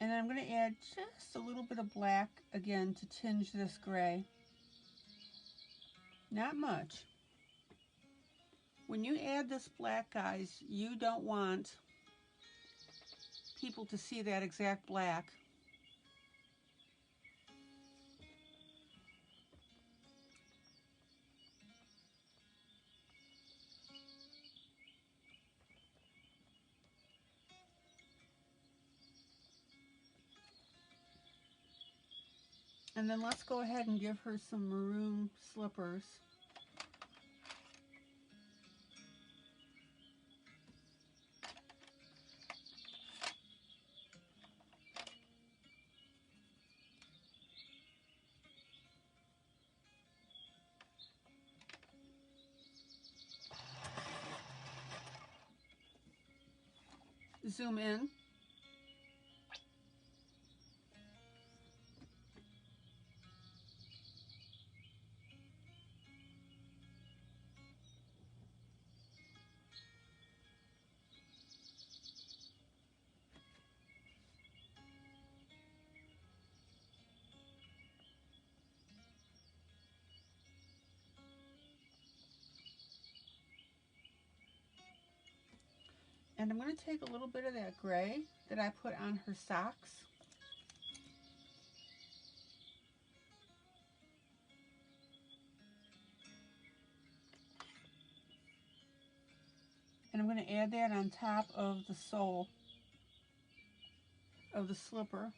And then I'm going to add just a little bit of black again to tinge this gray. Not much. When you add this black, guys, you don't want people to see that exact black. And then let's go ahead and give her some maroon slippers. Zoom in. And I'm going to take a little bit of that gray that I put on her socks. And I'm going to add that on top of the sole of the slipper.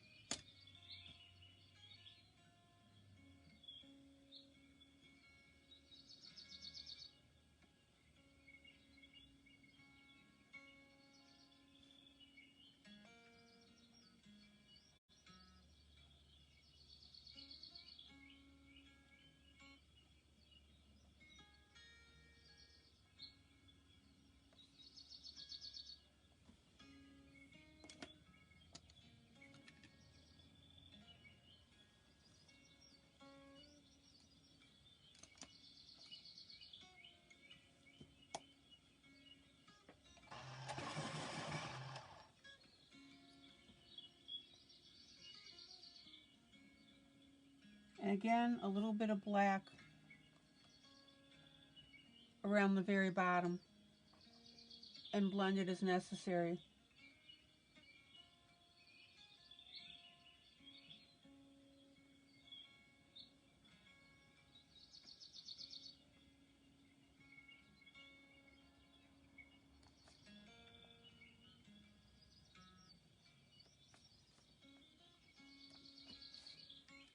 And again, a little bit of black around the very bottom, and blend it as necessary.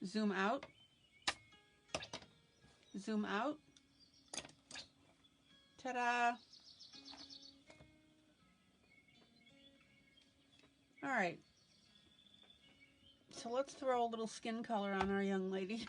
Zoom out. Zoom out. Ta-da! All right. So let's throw a little skin color on our young lady.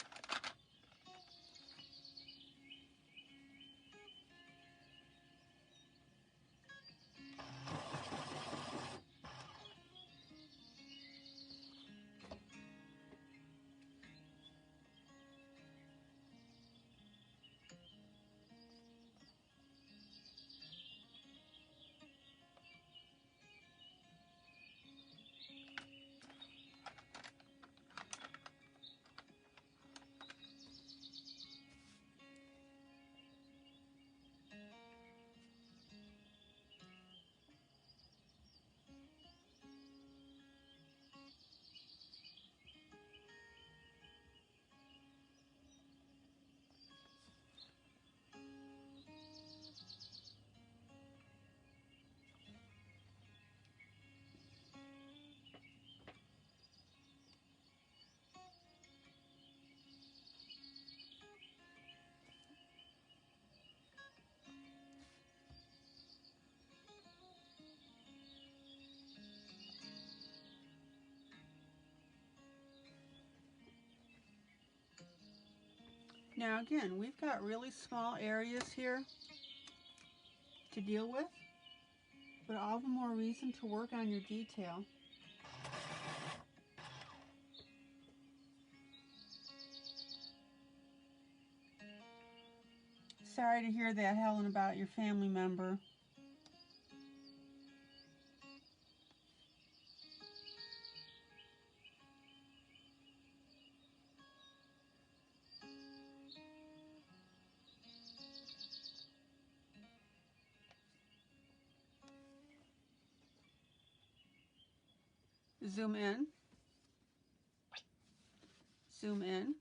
Now again, we've got really small areas here to deal with, but all the more reason to work on your detail. Sorry to hear that, Helen, about your family member. Zoom in. Zoom in.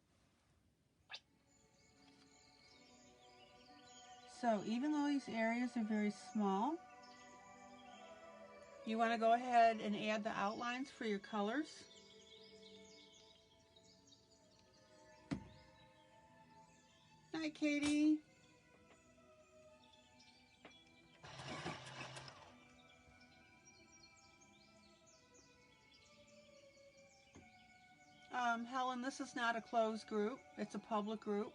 So even though these areas are very small, you want to go ahead and add the outlines for your colors. Night, Katie. Helen, this is not a closed group. It's a public group.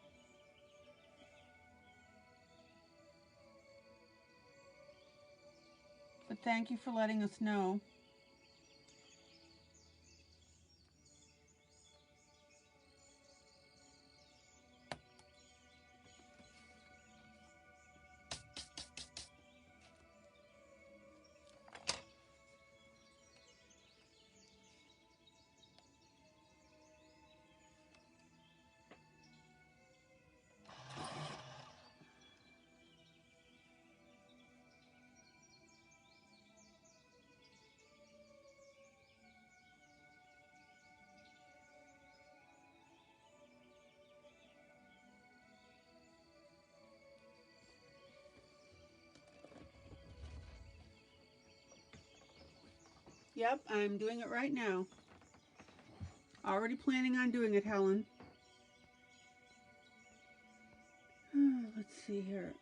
But thank you for letting us know. Yep, I'm doing it right now. Already planning on doing it, Helen. Let's see here.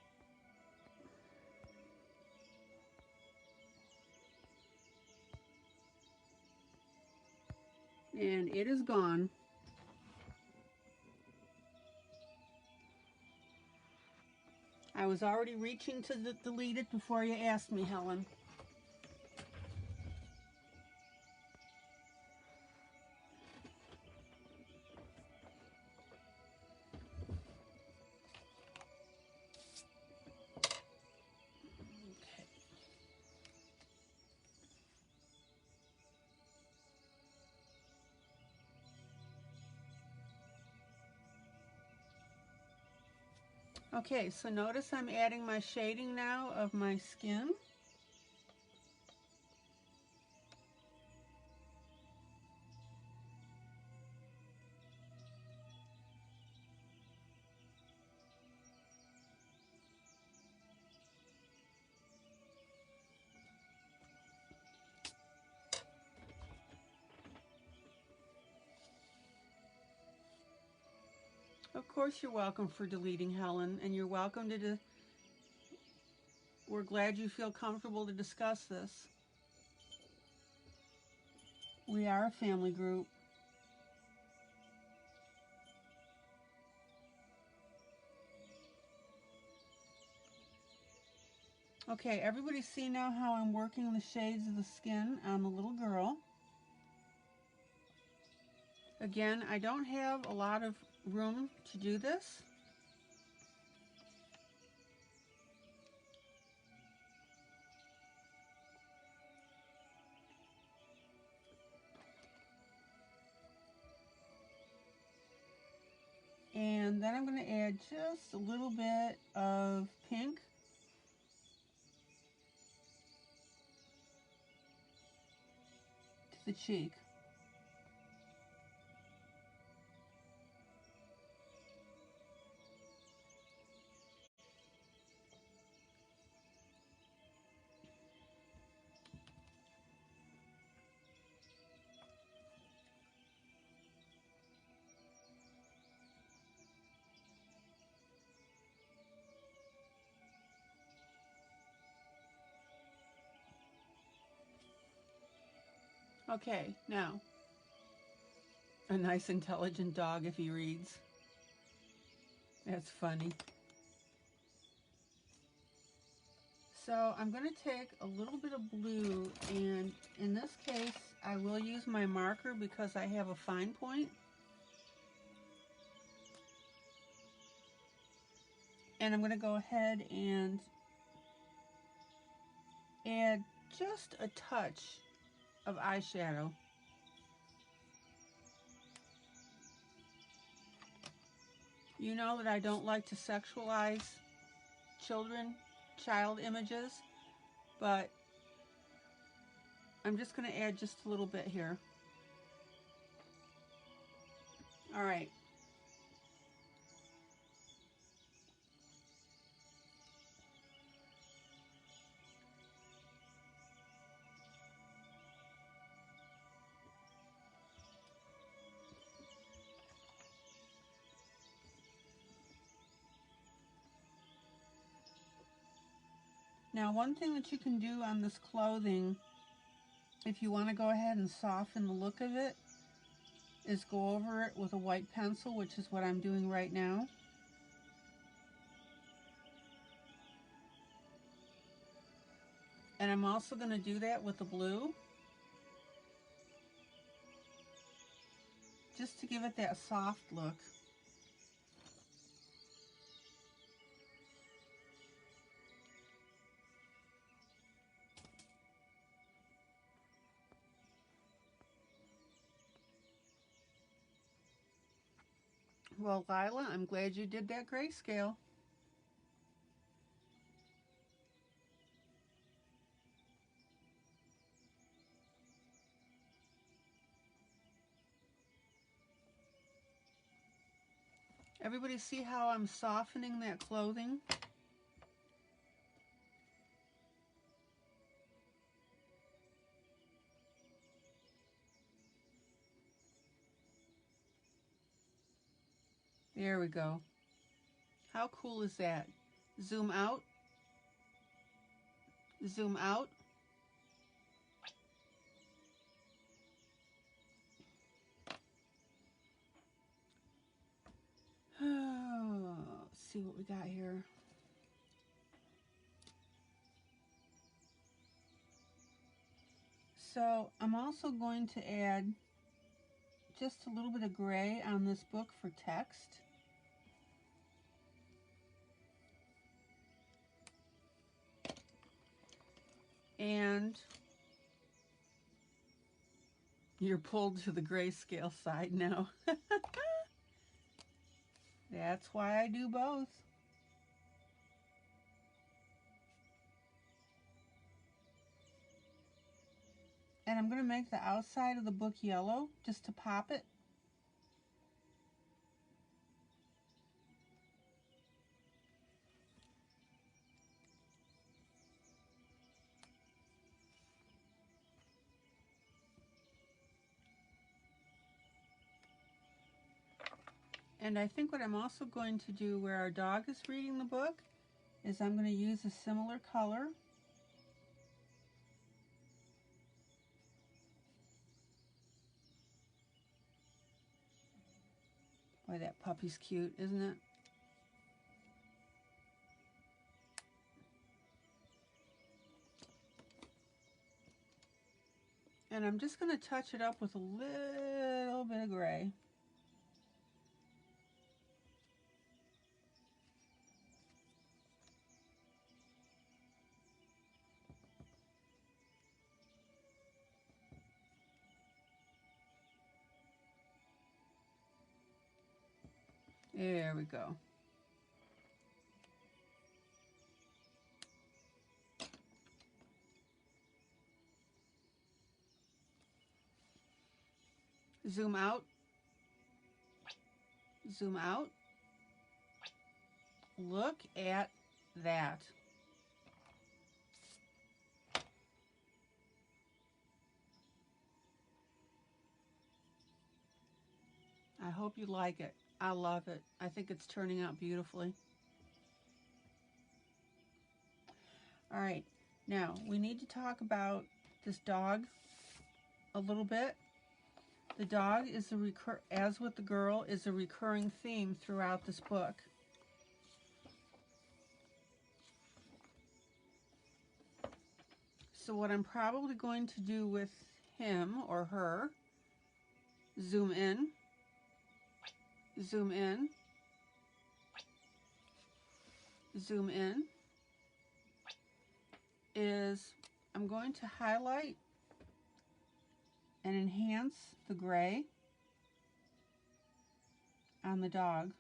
And it is gone. I was already reaching to delete it before you asked me, Helen. Okay, so notice I'm adding my shading now of my skin. Of course you're welcome for deleting, Helen, and you're welcome to we're glad you feel comfortable to discuss this. We are a family group. Okay, everybody see now how I'm working the shades of the skin on the little girl. Again, I don't have a lot of room to do this. And then I'm going to add just a little bit of pink. To the cheek. Okay, now, a nice intelligent dog if he reads. That's funny. So I'm going to take a little bit of blue, and in this case I will use my marker because I have a fine point. And I'm going to go ahead and add just a touch of eyeshadow. You know that I don't like to sexualize child images, but I'm just going to add just a little bit here. All right. Now, one thing that you can do on this clothing, if you want to go ahead and soften the look of it, is go over it with a white pencil, which is what I'm doing right now. And I'm also going to do that with the blue, just to give it that soft look. Well, Lila, I'm glad you did that grayscale. Everybody see how I'm softening that clothing? There we go. How cool is that? Zoom out. Zoom out. Let's see what we got here. So I'm also going to add just a little bit of gray on this book for text. And you're pulled to the grayscale side now. That's why I do both. And I'm going to make the outside of the book yellow just to pop it. And I think what I'm also going to do where our dog is reading the book is I'm going to use a similar color. Boy, that puppy's cute, isn't it? And I'm just going to touch it up with a little bit of gray. There we go. Zoom out. Zoom out. Look at that. I hope you like it. I love it. I think it's turning out beautifully. All right, now we need to talk about this dog a little bit. The dog is as with the girl, is a recurring theme throughout this book. So what I'm probably going to do with him or her, zoom in, zoom in, zoom in, is I'm going to highlight and enhance the gray on the dog.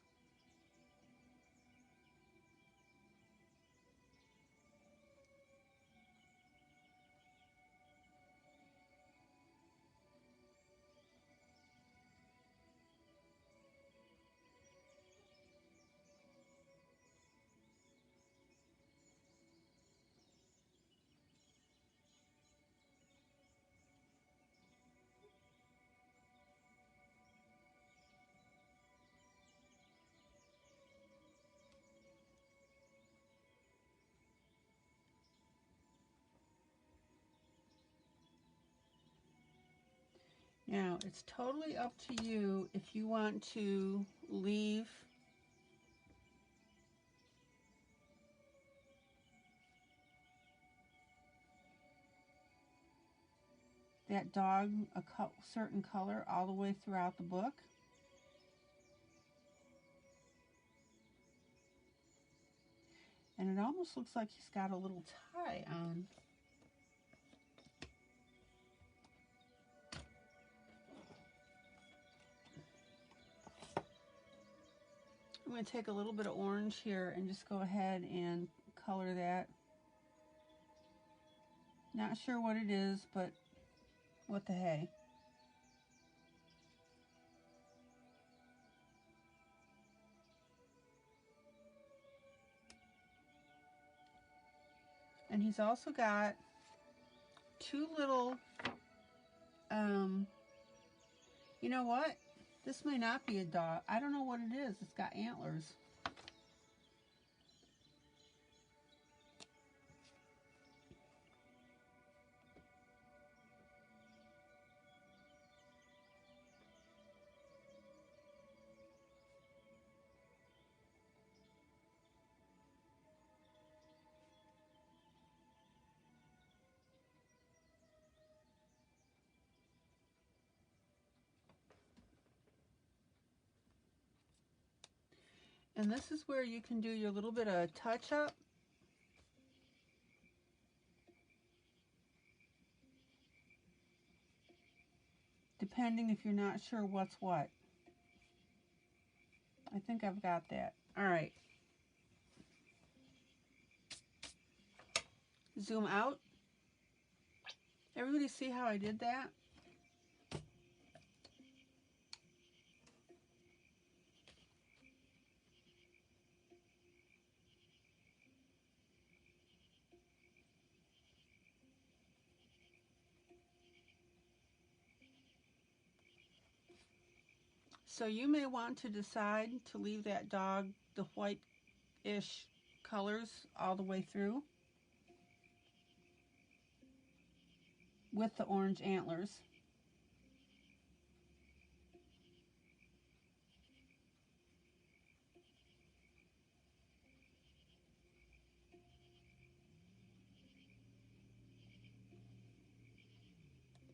Now, it's totally up to you if you want to leave that dog a certain color all the way throughout the book. And it almost looks like he's got a little tie on. I'm going to take a little bit of orange here and just go ahead and color that. Not sure what it is, but what the hey. And he's also got two little, you know what? This may not be a dog. I don't know what it is. It's got antlers. And this is where you can do your little bit of touch-up. Depending if you're not sure what's what. I think I've got that. All right. Zoom out. Everybody see how I did that? So you may want to decide to leave that dog the white-ish colors all the way through with the orange antlers.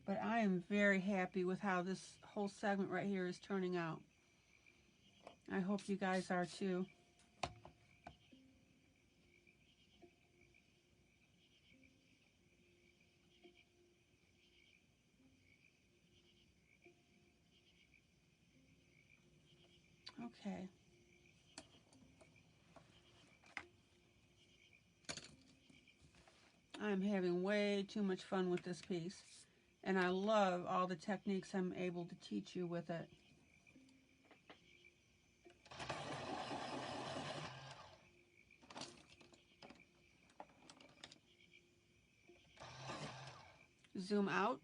But I am very happy with how this whole segment right here is turning out. I hope you guys are too. Okay. I'm having way too much fun with this piece. And I love all the techniques I'm able to teach you with it. Zoom out.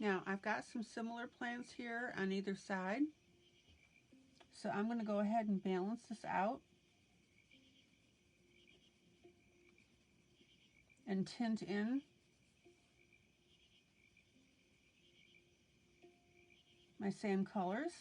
Now I've got some similar plants here on either side, so I'm going to go ahead and balance this out and tint in my same colors.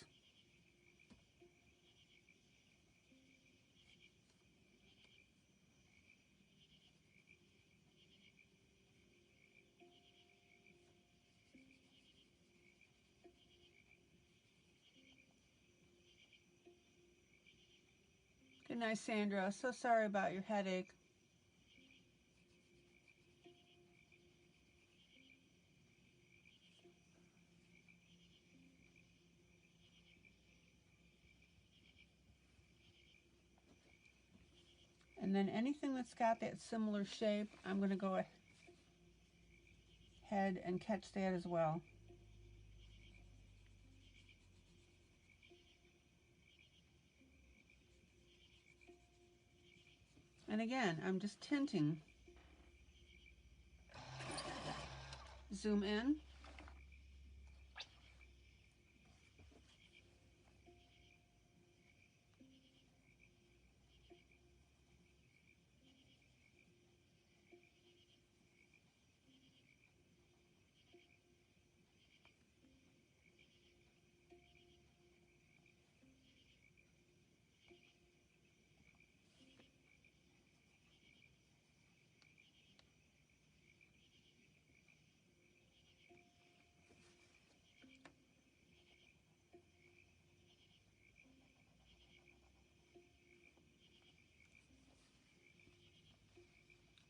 Good night, Sandra. So sorry about your headache. And then anything that's got that similar shape, I'm going to go ahead and catch that as well. And again, I'm just tinting. Zoom in.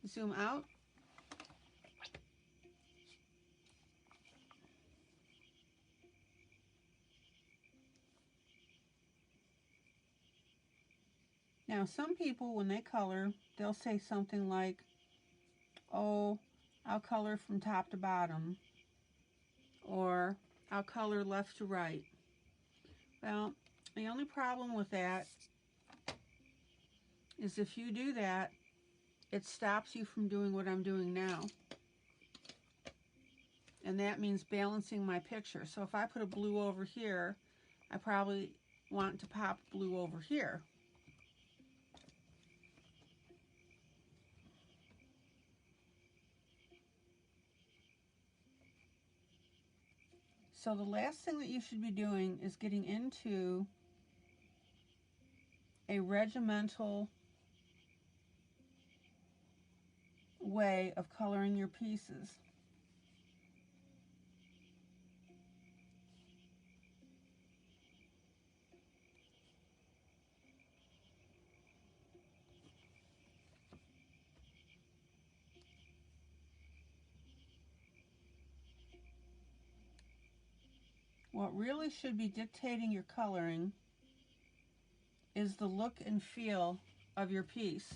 Zoom out. Now, some people, when they color, they'll say something like, oh, I'll color from top to bottom, or I'll color left to right. Well, the only problem with that is if you do that, it stops you from doing what I'm doing now. And that means balancing my picture. So if I put a blue over here, I probably want to pop blue over here. So the last thing that you should be doing is getting into a regimental way of coloring your pieces. What really should be dictating your coloring is the look and feel of your piece.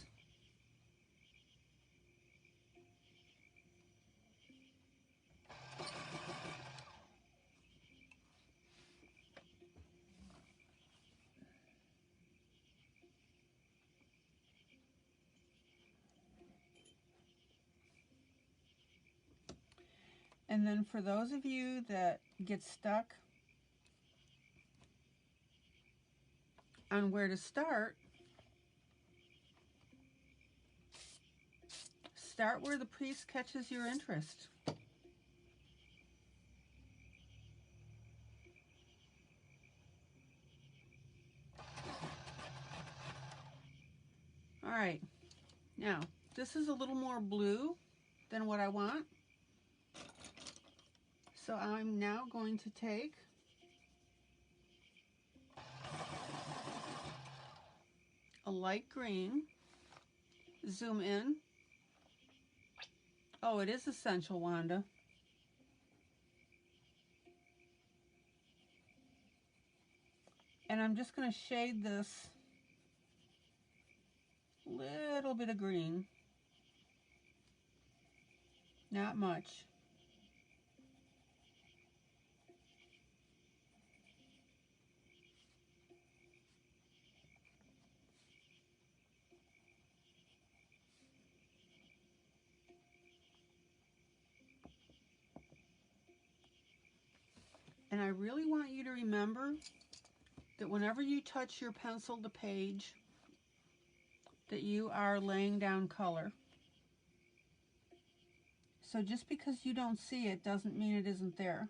And then for those of you that get stuck on where to start, start where the piece catches your interest. All right, now this is a little more blue than what I want. So I'm now going to take a light green, zoom in. Oh, it is essential, Wanda. And I'm just going to shade this little bit of green. Not much. And I really want you to remember that whenever you touch your pencil to page, that you are laying down color. So just because you don't see it doesn't mean it isn't there.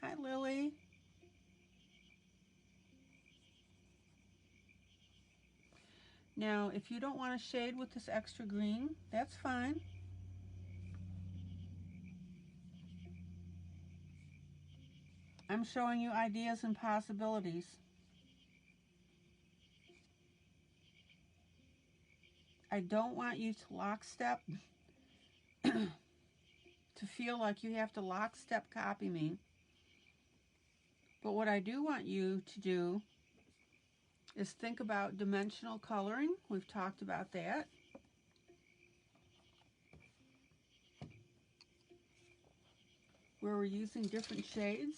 Hi, Lily. Now, if you don't want to shade with this extra green, that's fine. I'm showing you ideas and possibilities. I don't want you to lockstep, to feel like you have to lockstep copy me. But what I do want you to do is think about dimensional coloring. We've talked about that. Where we're using different shades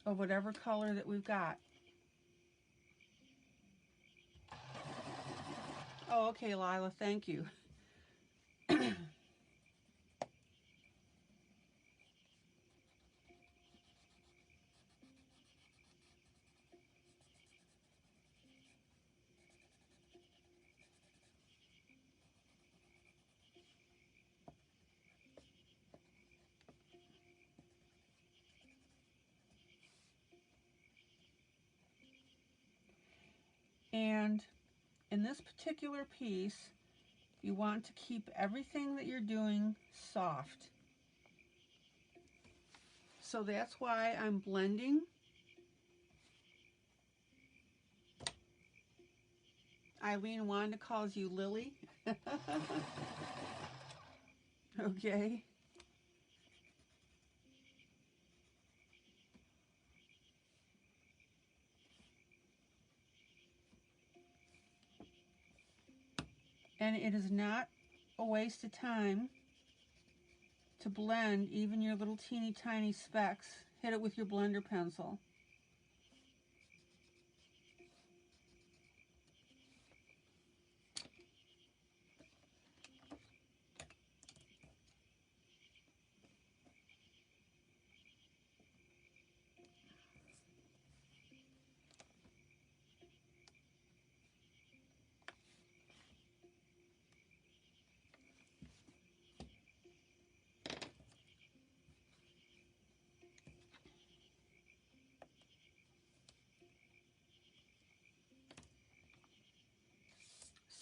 of whatever color that we've got. Oh, okay, Lila, thank you. And in this particular piece, you want to keep everything that you're doing soft. So that's why I'm blending. ILene Wanda calls you Lily. Okay. And it is not a waste of time to blend even your little teeny tiny specks. Hit it with your blender pencil.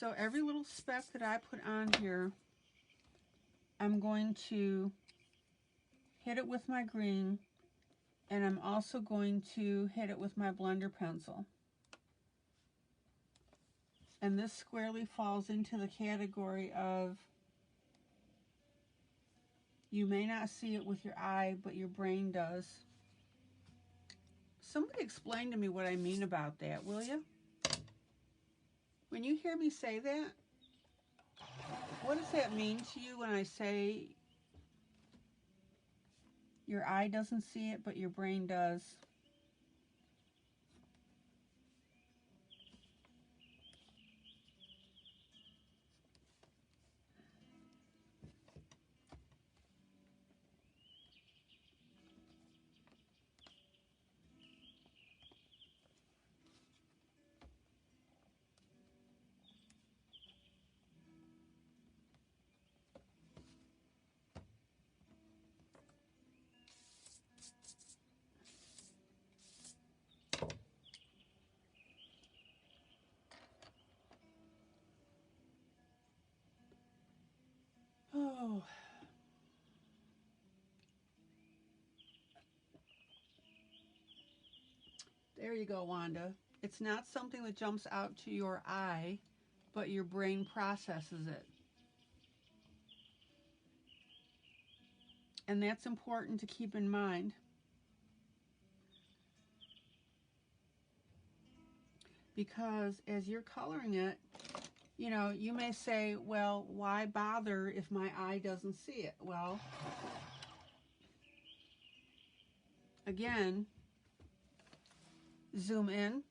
So every little speck that I put on here, I'm going to hit it with my green, and I'm also going to hit it with my blender pencil. And this squarely falls into the category of you may not see it with your eye, but your brain does. Somebody explain to me what I mean about that, will you? When you hear me say that, what does that mean to you when I say your eye doesn't see it, but your brain does? Oh. There you go, Wanda. It's not something that jumps out to your eye, but your brain processes it. And that's important to keep in mind. Because as you're coloring it, you know, you may say, well, why bother if my eye doesn't see it? Well, again, zoom in.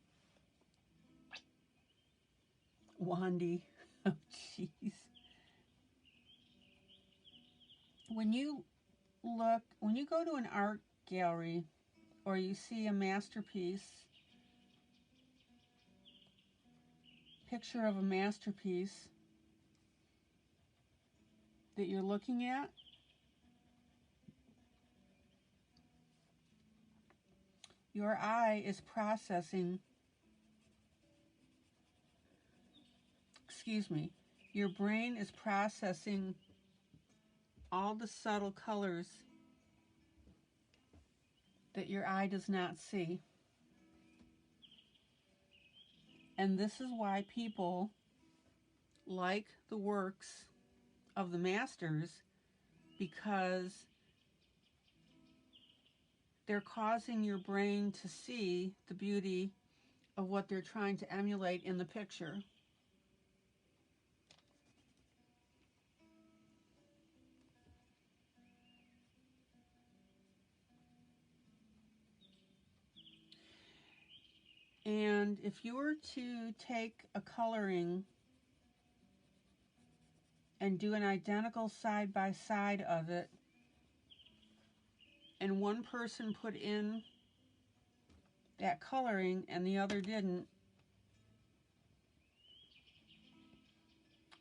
Wandy. Oh, jeez. When you go to an art gallery or you see a masterpiece, picture of a masterpiece that you're looking at, your eye is processing, your brain is processing all the subtle colors that your eye does not see. And this is why people like the works of the masters, because they're causing your brain to see the beauty of what they're trying to emulate in the picture. And if you were to take a coloring and do an identical side by side of it, and one person put in that coloring and the other didn't,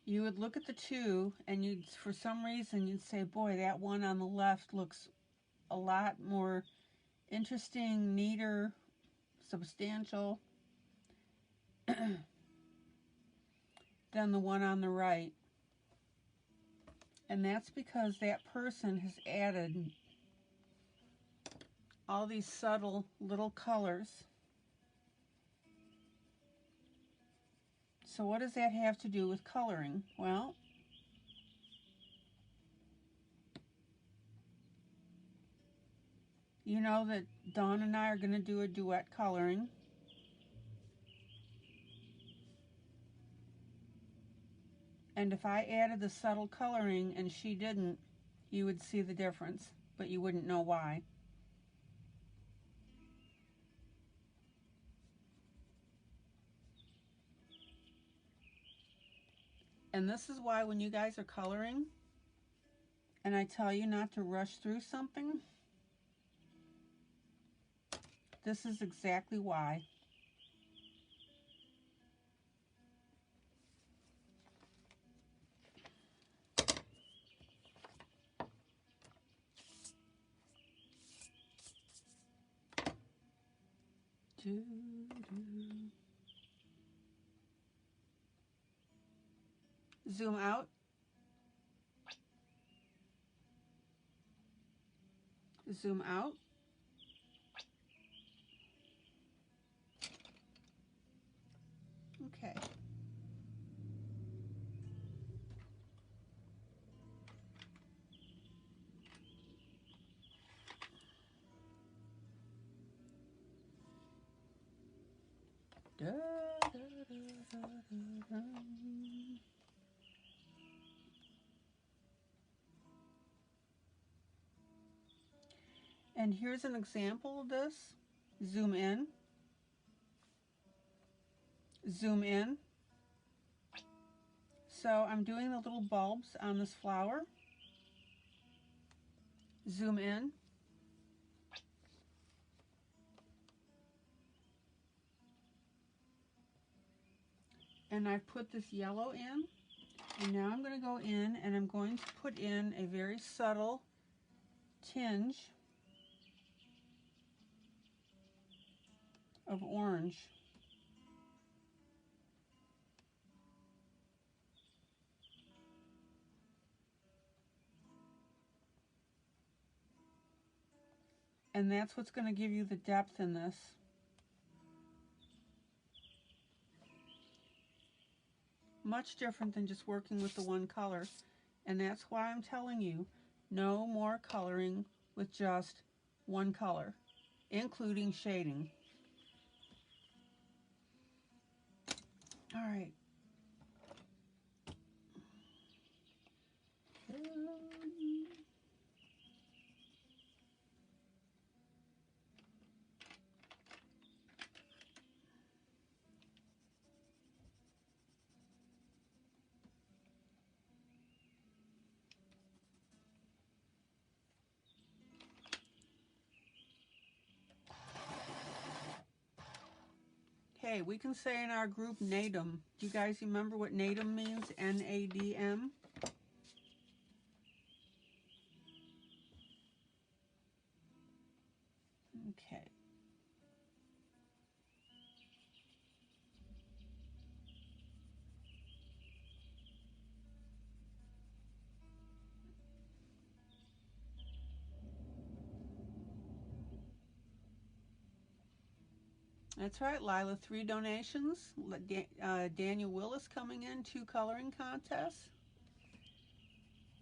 you would look at the two and you'd, for some reason, you'd say, boy, that one on the left looks a lot more interesting, neater, substantial than the one on the right. And that's because that person has added all these subtle little colors. So what does that have to do with coloring? Well, you know that Dawn and I are going to do a duet coloring. And if I added the subtle coloring and she didn't, you would see the difference, but you wouldn't know why. And this is why when you guys are coloring and I tell you not to rush through something, this is exactly why. Zoom out. Zoom out. Okay. And here's an example of this. Zoom in. Zoom in. So I'm doing the little bulbs on this flower. Zoom in. And I've put this yellow in. And now I'm going to go in and I'm going to put in a very subtle tinge of orange. And that's what's going to give you the depth in this. Much different than just working with the one color. And that's why I'm telling you, No more coloring with just one color, including shading. All right. Okay, we can say in our group NADM. Do you guys remember what NADM means? N-A-D-M? Okay. That's right, Lila. 3 donations. Daniel Willis coming in, 2 coloring contests.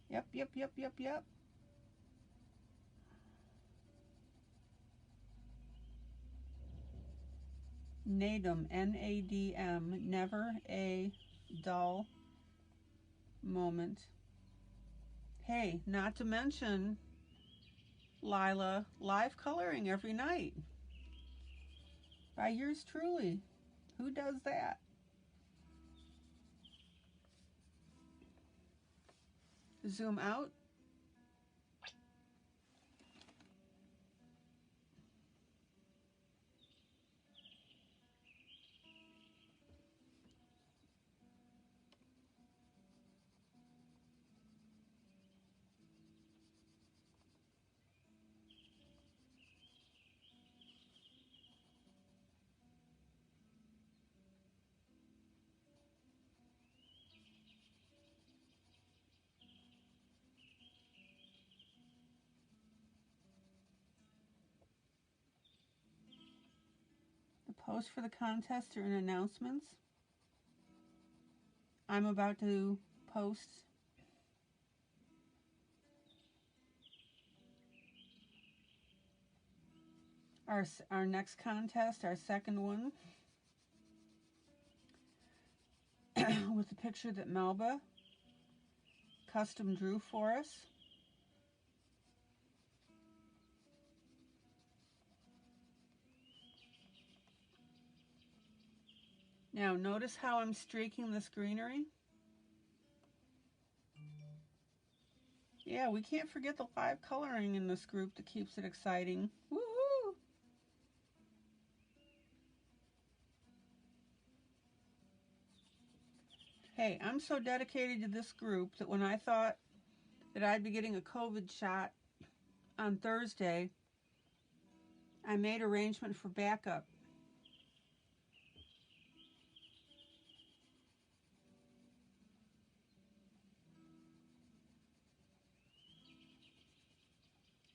Yep. NADM, N-A-D-M, never a dull moment. Hey, not to mention, Lila, live coloring every night. By yours truly. Who does that? Zoom out. The post for the contest are in announcements. I'm about to post our next contest, our second one, with the picture that Melba custom drew for us. Now notice how I'm streaking this greenery. Yeah, we can't forget the live coloring in this group that keeps it exciting. Woohoo! Hey, I'm so dedicated to this group that when I thought that I'd be getting a COVID shot on Thursday, I made arrangement for backup.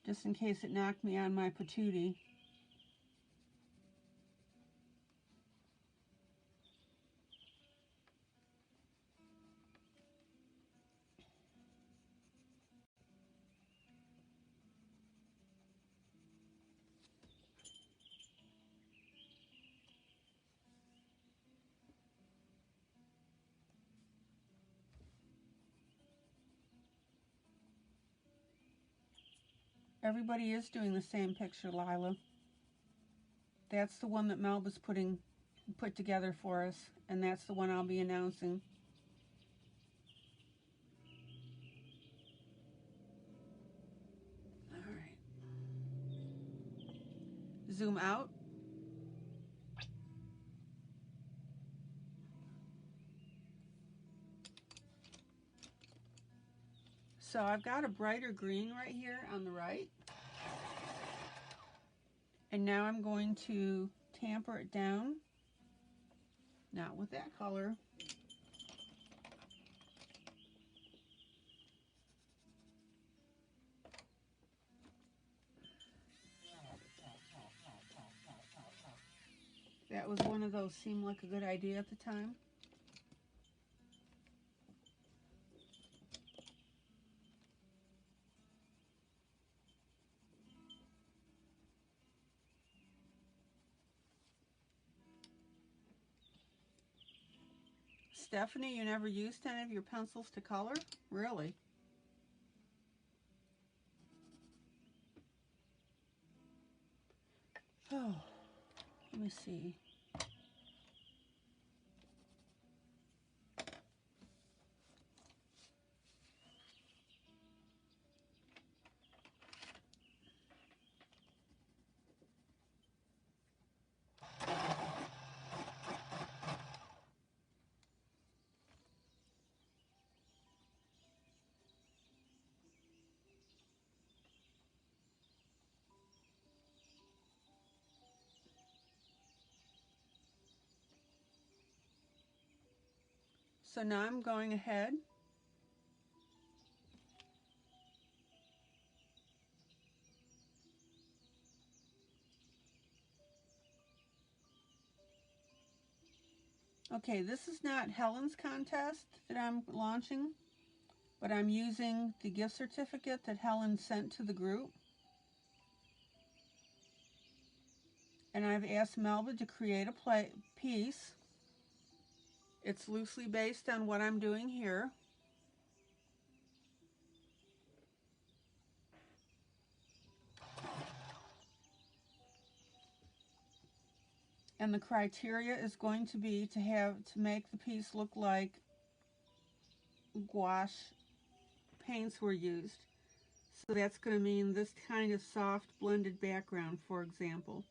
Just in case it knocked me on my patootie. Everybody is doing the same picture, Lila. That's the one that Melba's put together for us, and that's the one I'll be announcing. All right. Zoom out. So I've got a brighter green right here on the right. And now I'm going to tamper it down. Not with that color. That was one of those seemed like a good idea at the time. Stephanie, you never used any of your pencils to color? Really? Oh, let me see. So now I'm going ahead okay, this is not Helen's contest that I'm launching, but I'm using the gift certificate that Helen sent to the group. And I've asked Melba to create a piece. It's loosely based on what I'm doing here. And the criteria is going to be to make the piece look like gouache paints were used. So that's going to mean this kind of soft blended background, for example.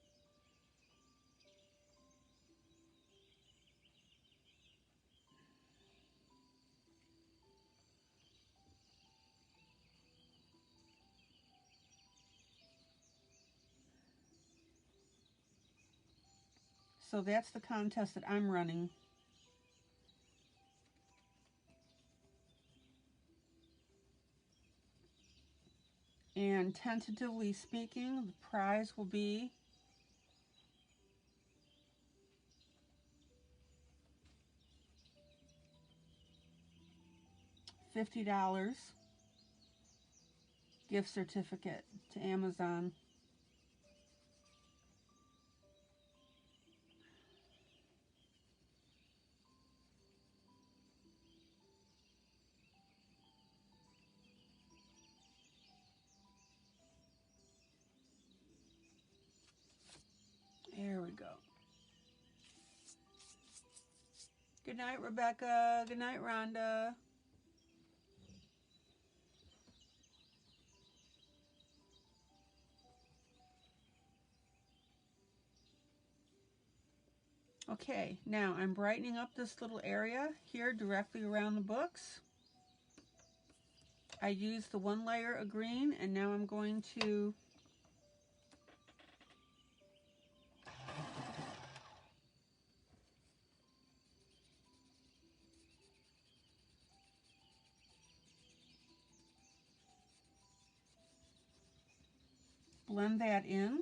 So that's the contest that I'm running. And tentatively speaking, the prize will be $50 gift certificate to Amazon. There we go. Good night, Rebecca. Good night, Rhonda. Okay, now I'm brightening up this little area here directly around the books. I used the one layer of green, and now I'm going to blend that in.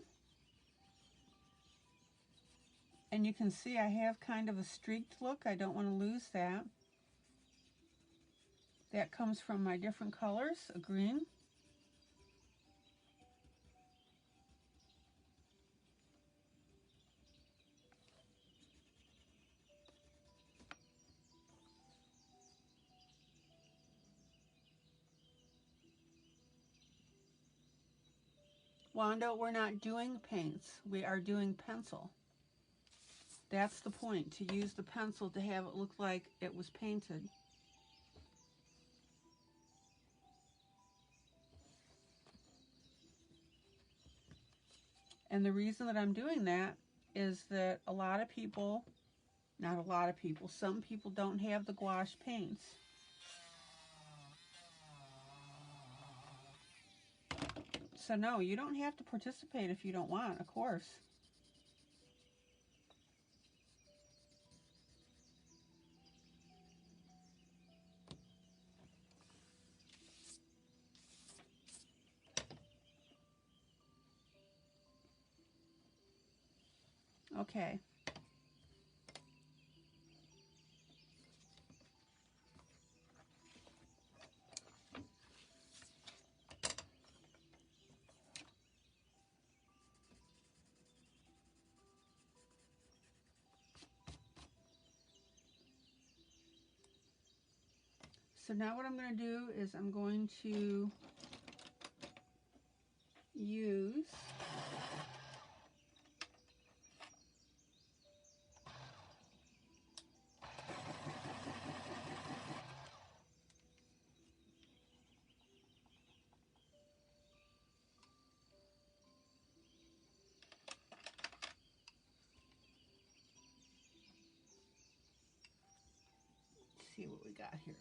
And you can see I have kind of a streaked look. I don't want to lose that. That comes from my different colors, a green. Wanda, we're not doing paints. We are doing pencil. That's the point, to use the pencil to have it look like it was painted. And the reason that I'm doing that is that a lot of people, not a lot of people, some people don't have the gouache paints. So no, you don't have to participate if you don't want, of course. Okay. So now what I'm going to do is I'm going to use see what we got here.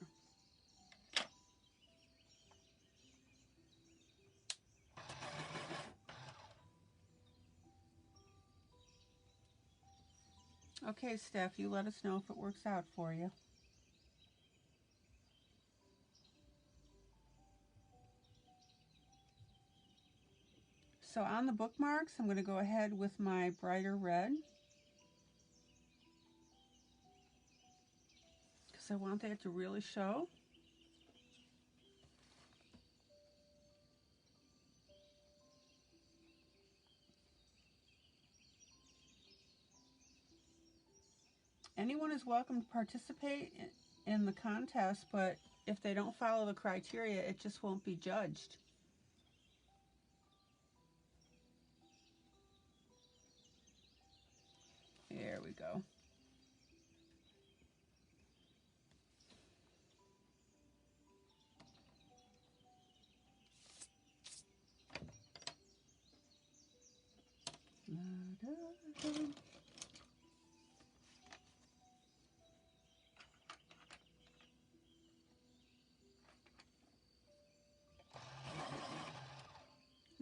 Okay, Steph, you let us know if it works out for you. So on the bookmarks, I'm going to go ahead with my brighter red, because I want that to really show. Anyone is welcome to participate in the contest, but if they don't follow the criteria, it just won't be judged. There we go.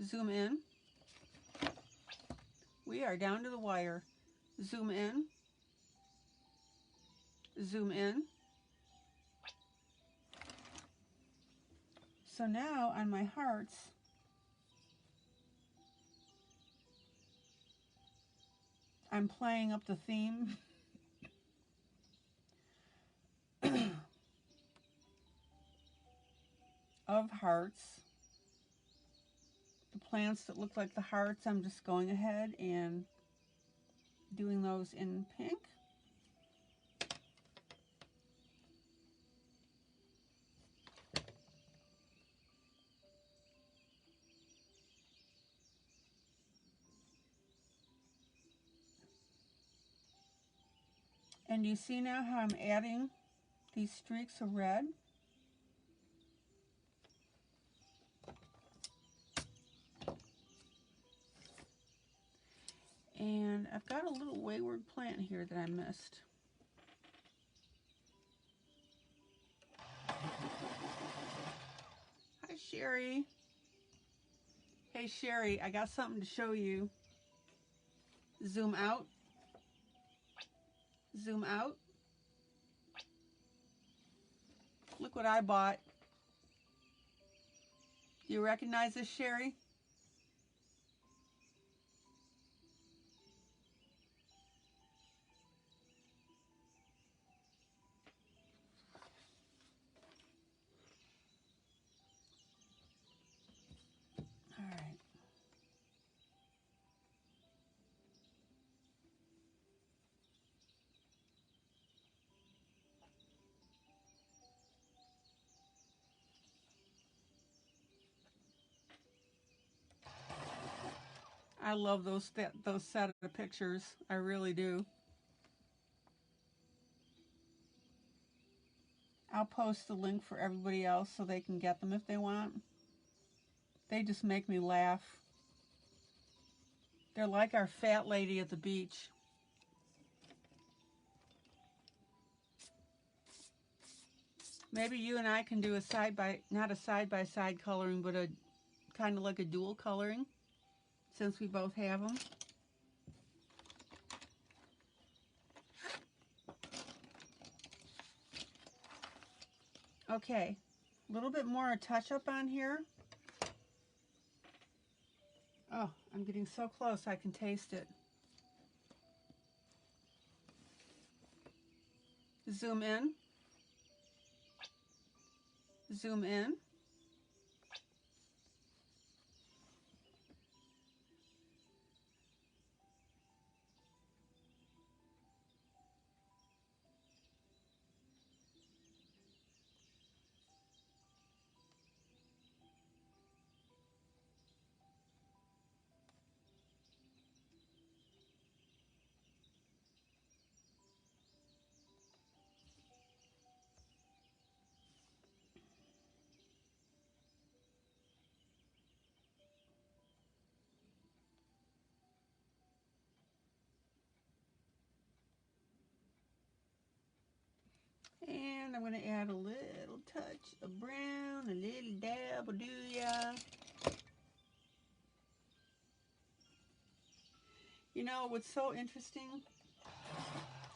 Zoom in. We are down to the wire. Zoom in. Zoom in. So now on my hearts, I'm playing up the theme. Of hearts. The plants that look like the hearts, I'm just going ahead and doing those in pink. And you see now how I'm adding these streaks of red? And I've got a little wayward plant here that I missed. Hi, Sherry. Hey, Sherry, I got something to show you. Zoom out. Zoom out. Look what I bought. Do you recognize this, Sherry? All right. I love those set of pictures. I really do. I'll post the link for everybody else so they can get them if they want. They just make me laugh. They're like our fat lady at the beach. Maybe you and I can do not a side-by-side coloring, but a kind of like a dual coloring, since we both have them. Okay, a little bit more a touch-up on here. Oh, I'm getting so close I can taste it. Zoom in. Zoom in. I'm going to add a little touch of brown, a little dab will do ya. You know what's so interesting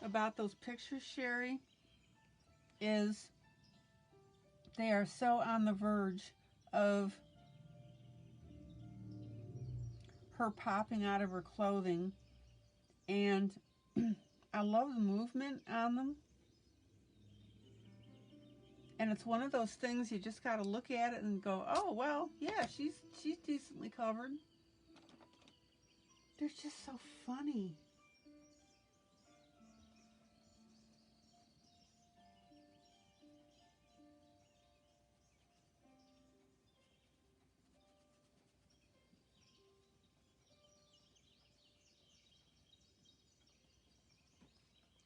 about those pictures, Sherry, is they are so on the verge of her popping out of her clothing, and I love the movement on them. And it's one of those things you just got to look at it and go, oh well, yeah, she's decently covered. They're just so funny.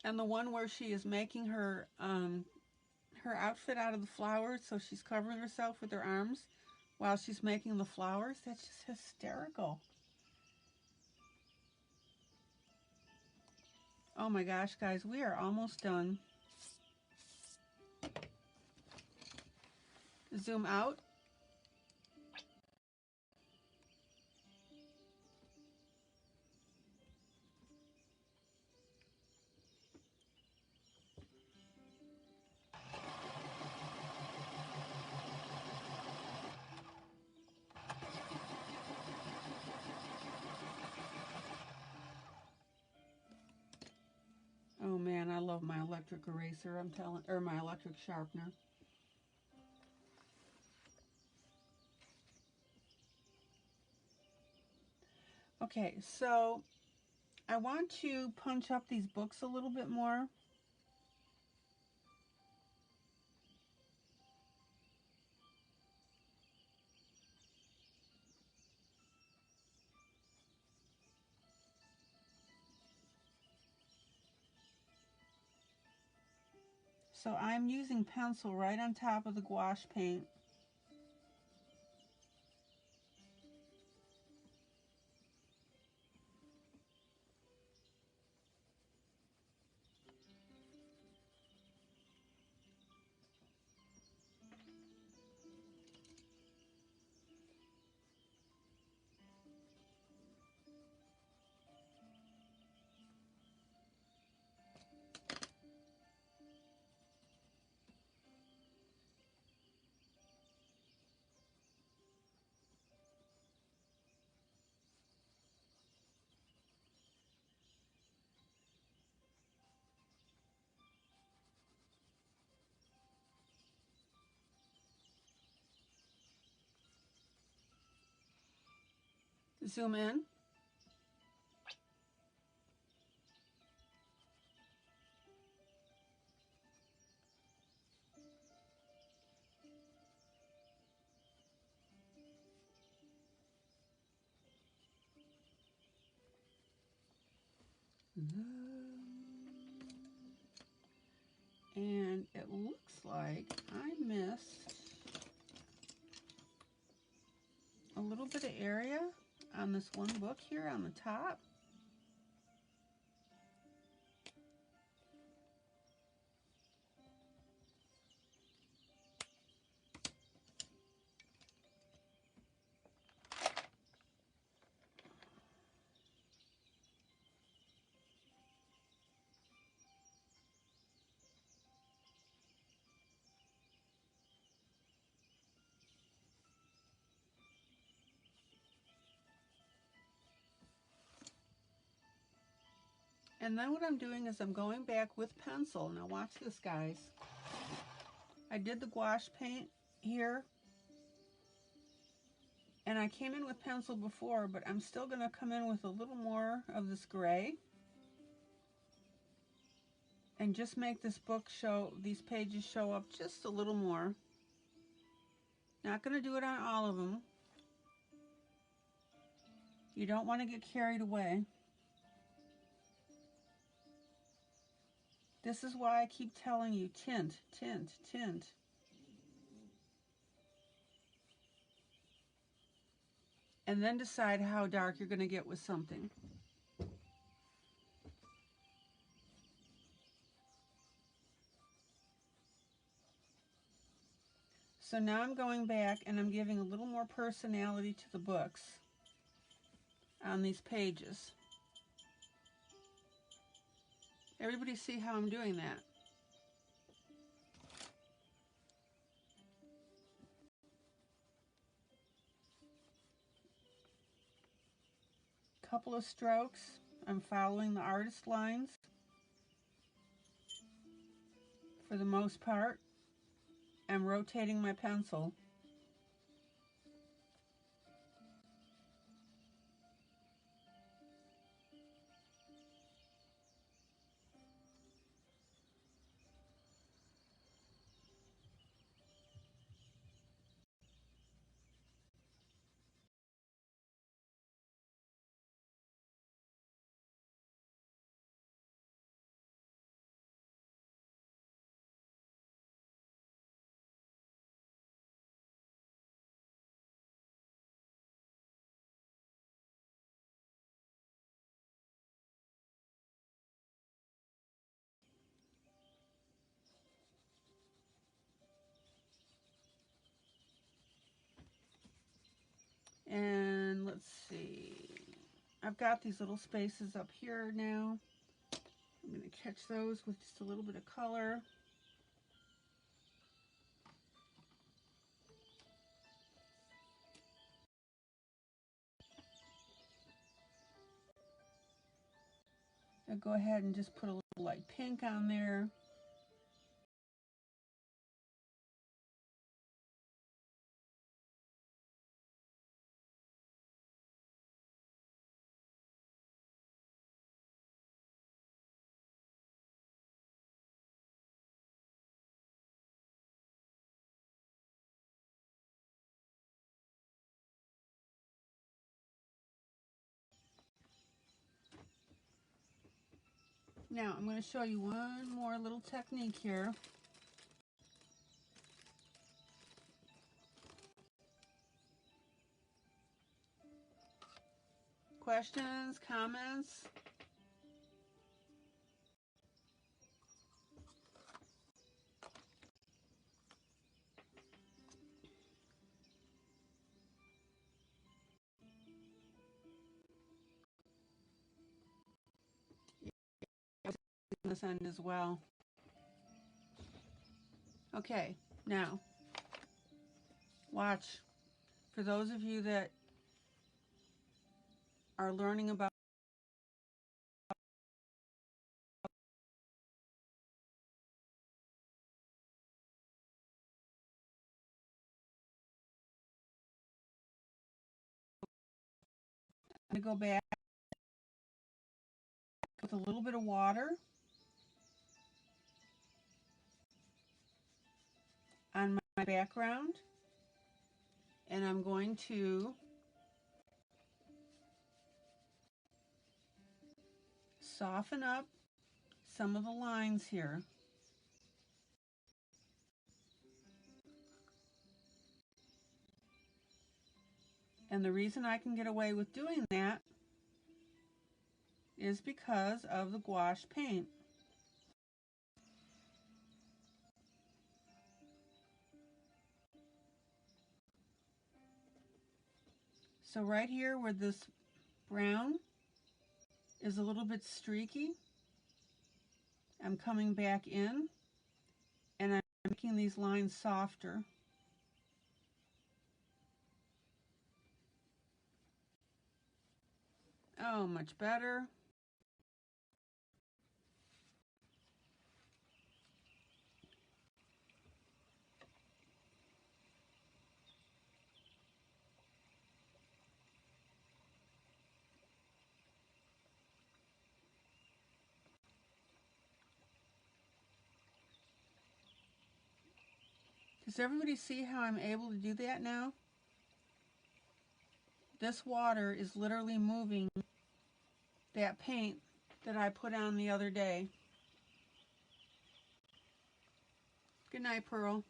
And the one where she is making her outfit out of the flowers, so she's covering herself with her arms while she's making the flowers, that's just hysterical. Oh my gosh, guys, we are almost done. Zoom out. Oh man, I love my electric eraser, or my electric sharpener. Okay, so I want to punch up these books a little bit more. So I'm using pencil right on top of the gouache paint. Zoom in. And it looks like I missed a little bit of area on this one book here on the top. And then what I'm doing is I'm going back with pencil. Now watch this, guys. I did the gouache paint here, and I came in with pencil before, but I'm still going to come in with a little more of this gray and just make this book show, these pages show up just a little more. Not going to do it on all of them. You don't want to get carried away. This is why I keep telling you, tint, tint, tint. And then decide how dark you're going to get with something. So now I'm going back and I'm giving a little more personality to the books on these pages. Everybody see how I'm doing that? Couple of strokes. I'm following the artist lines for the most part. I'm rotating my pencil. And let's see. I've got these little spaces up here now. I'm going to catch those with just a little bit of color. I'll go ahead and just put a little light pink on there. Now I'm going to show you one more little technique here. Questions, comments? This end as well. Okay, now watch. For those of you that are learning about I'm going to go back with a little bit of water on my background, and I'm going to soften up some of the lines here. And the reason I can get away with doing that is because of the gouache paint. So right here where this brown is a little bit streaky, I'm coming back in and I'm making these lines softer. Oh, much better. Does everybody see how I'm able to do that now? This water is literally moving that paint that I put on the other day. Good night, Pearl.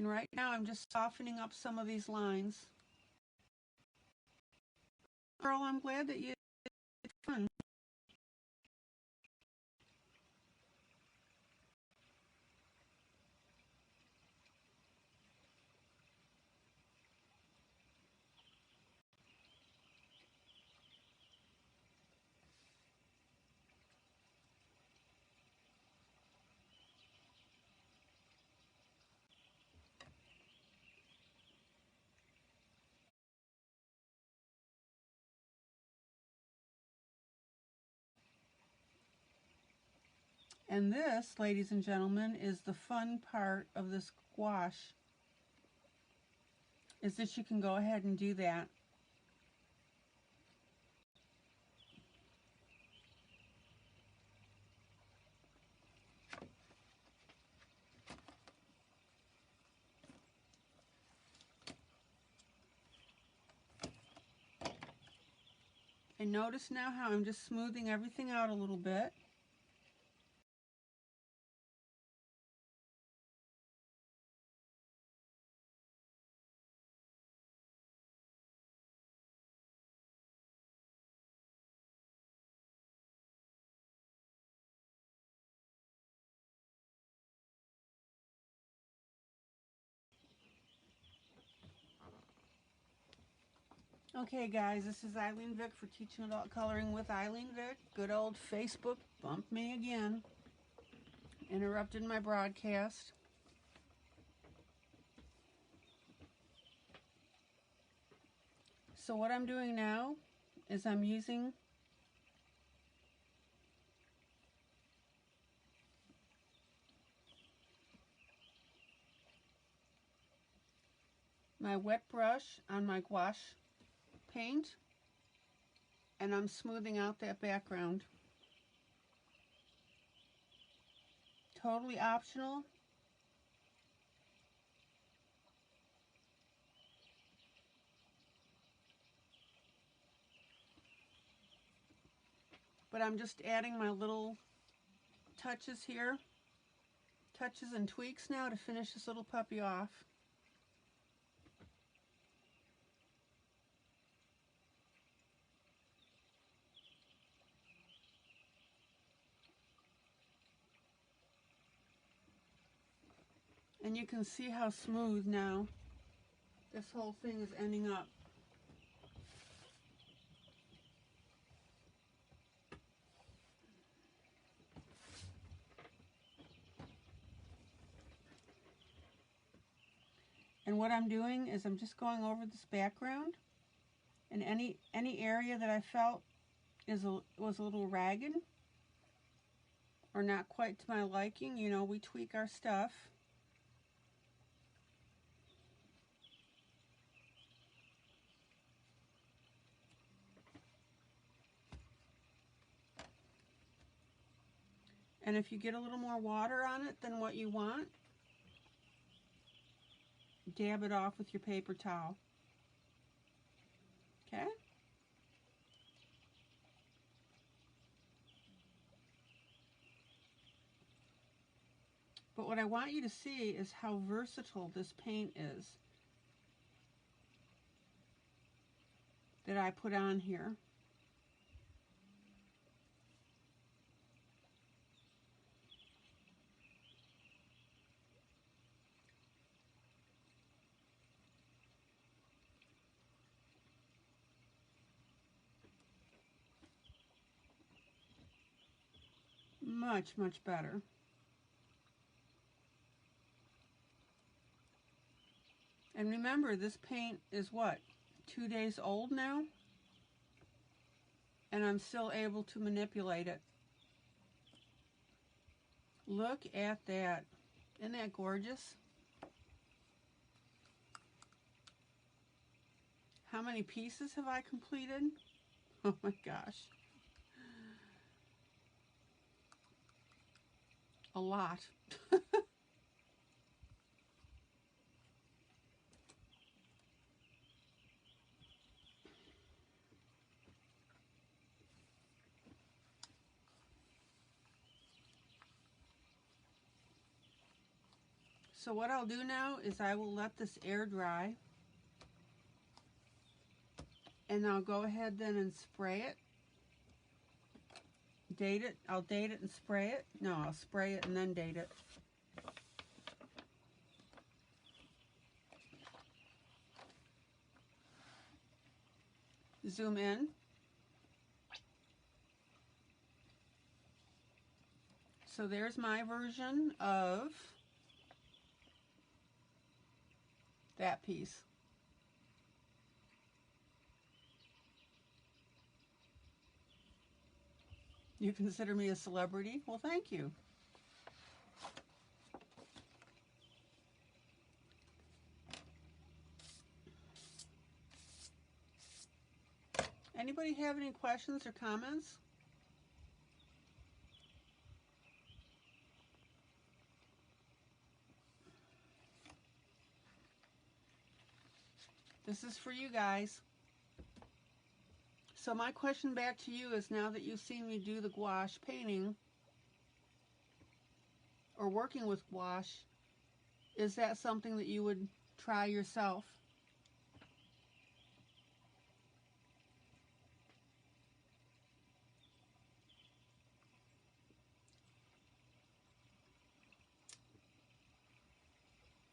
And right now I'm just softening up some of these lines. Girl, I'm glad that you had fun. And this, ladies and gentlemen, is the fun part of this gouache, is that you can go ahead and do that. And notice now how I'm just smoothing everything out a little bit. Okay guys, this is ILene Vick for Teaching Adult Coloring with ILene Vick. Good old Facebook bumped me again. Interrupted my broadcast. So what I'm doing now is I'm using my wet brush on my gouache paint, and I'm smoothing out that background. Totally optional. But I'm just adding my little touches here, touches and tweaks now to finish this little puppy off. And you can see how smooth now this whole thing is ending up. And what I'm doing is I'm just going over this background, and any area that I felt was a little ragged or not quite to my liking, you know, we tweak our stuff. And if you get a little more water on it than what you want, dab it off with your paper towel. Okay? But what I want you to see is how versatile this paint is that I put on here. Much, much better. And remember, this paint is what, 2 days old now? And I'm still able to manipulate it. Look at that. Isn't that gorgeous? How many pieces have I completed? Oh my gosh. A lot. So what I'll do now is I will let this air dry, and I'll go ahead then and spray it. Date it. I'll date it and spray it. No, I'll spray it and then date it. Zoom in. So there's my version of that piece. You consider me a celebrity? Well, thank you. Anybody have any questions or comments? This is for you guys. So my question back to you is, now that you've seen me do the gouache painting or working with gouache, is that something that you would try yourself?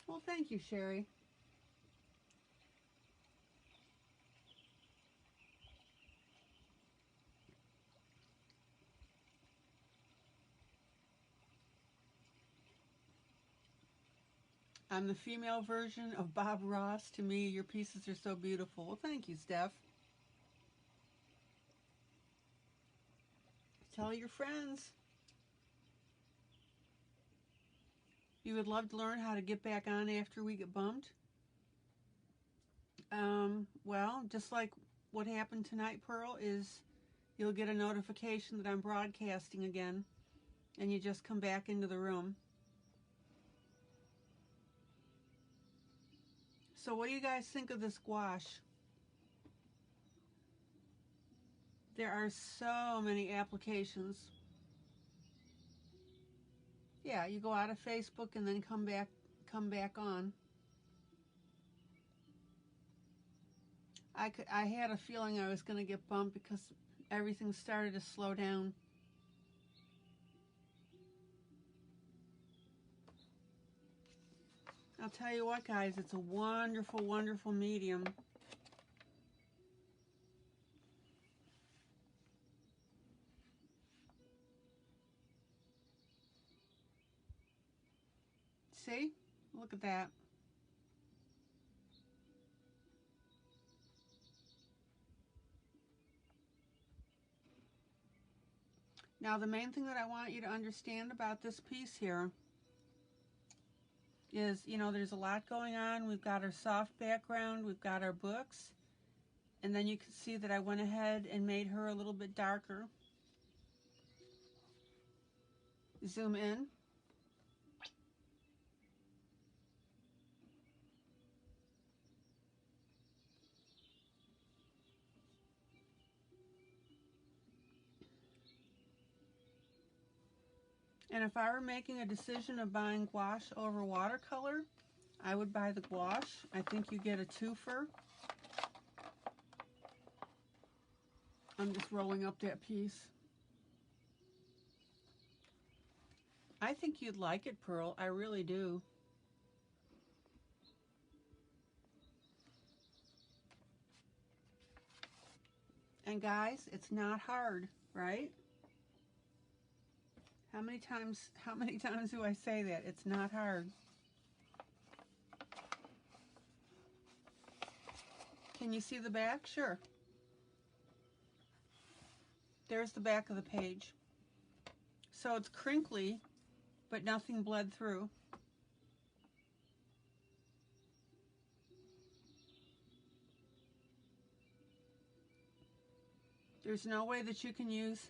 Well, thank you, Sherry. I'm the female version of Bob Ross. To me, your pieces are so beautiful. Well, thank you, Steph. Tell your friends. You would love to learn how to get back on after we get bumped? Well, just like what happened tonight, Pearl, is you'll get a notification that I'm broadcasting again, and you just come back into the room. So what do you guys think of this gouache? There are so many applications. Yeah, you go out of Facebook and then come back on. I had a feeling I was going to get bumped because everything started to slow down. I'll tell you what, guys, it's a wonderful, wonderful medium. See? Look at that. Now, the main thing that I want you to understand about this piece here is, you know, there's a lot going on. We've got our soft background, we've got our books, and then you can see that I went ahead and made her a little bit darker. Zoom in. And if I were making a decision of buying gouache over watercolor, I would buy the gouache. I think you get a twofer. I'm just rolling up that piece. I think you'd like it, Pearl. I really do. And guys, it's not hard, right? How many times do I say that? It's not hard. Can you see the back? Sure. There's the back of the page. So it's crinkly, but nothing bled through. There's no way that you can use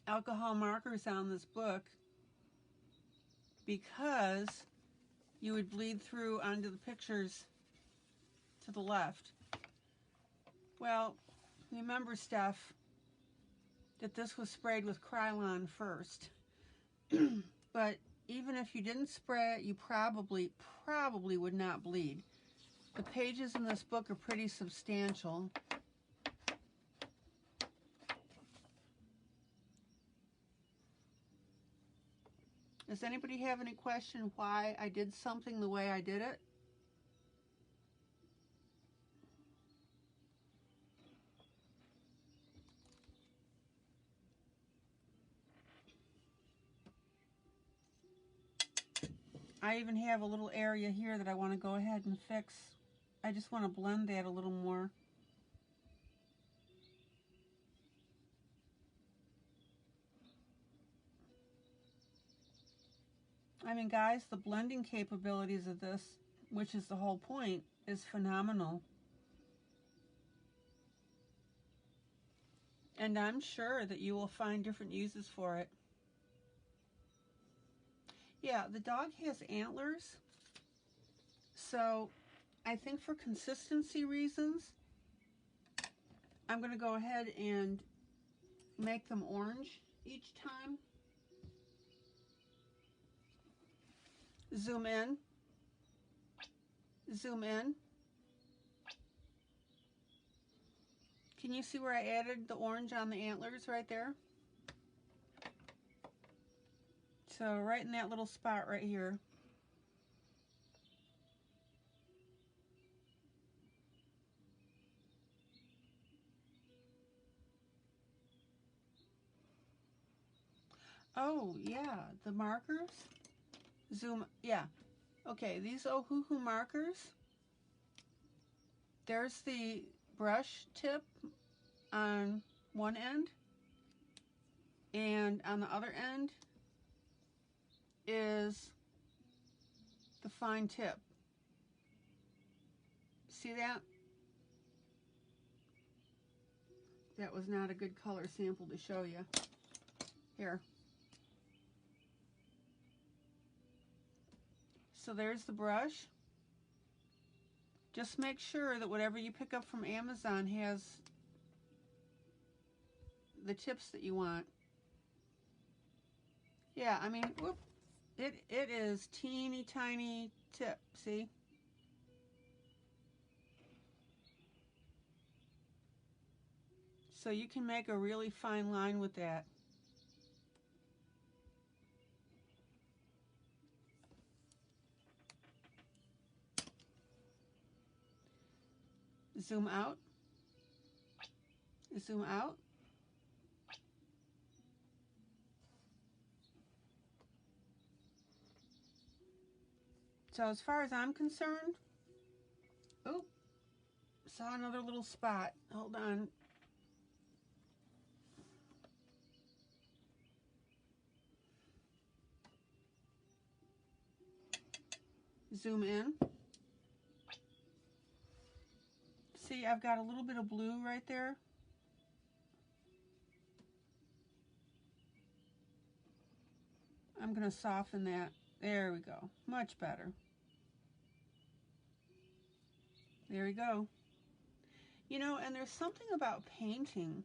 alcohol markers on this book because you would bleed through onto the pictures to the left. Well, remember, Steph, that this was sprayed with Krylon first. But even if you didn't spray it, you probably would not bleed. The pages in this book are pretty substantial. Does anybody have any question why I did something the way I did it? I even have a little area here that I want to go ahead and fix. I just want to blend that a little more. I mean, guys, the blending capabilities of this, which is the whole point, is phenomenal. And I'm sure that you will find different uses for it. Yeah, the dog has antlers. So I think for consistency reasons, I'm going to go ahead and make them orange each time. Zoom in. Zoom in. Can you see where I added the orange on the antlers right there? So right in that little spot right here. Oh, yeah, the markers. Zoom, yeah. Okay, these Ohuhu markers. There's the brush tip on one end, and on the other end is the fine tip. See that? That was not a good color sample to show you. Here. So there's the brush. Just make sure that whatever you pick up from Amazon has the tips that you want. Yeah, I mean, whoop, it is teeny tiny tip, see? So you can make a really fine line with that. Zoom out. Zoom out. So as far as I'm concerned, oh, saw another little spot. Hold on. Zoom in. See, I've got a little bit of blue right there. I'm going to soften that. There we go. Much better. There we go. You know, and there's something about painting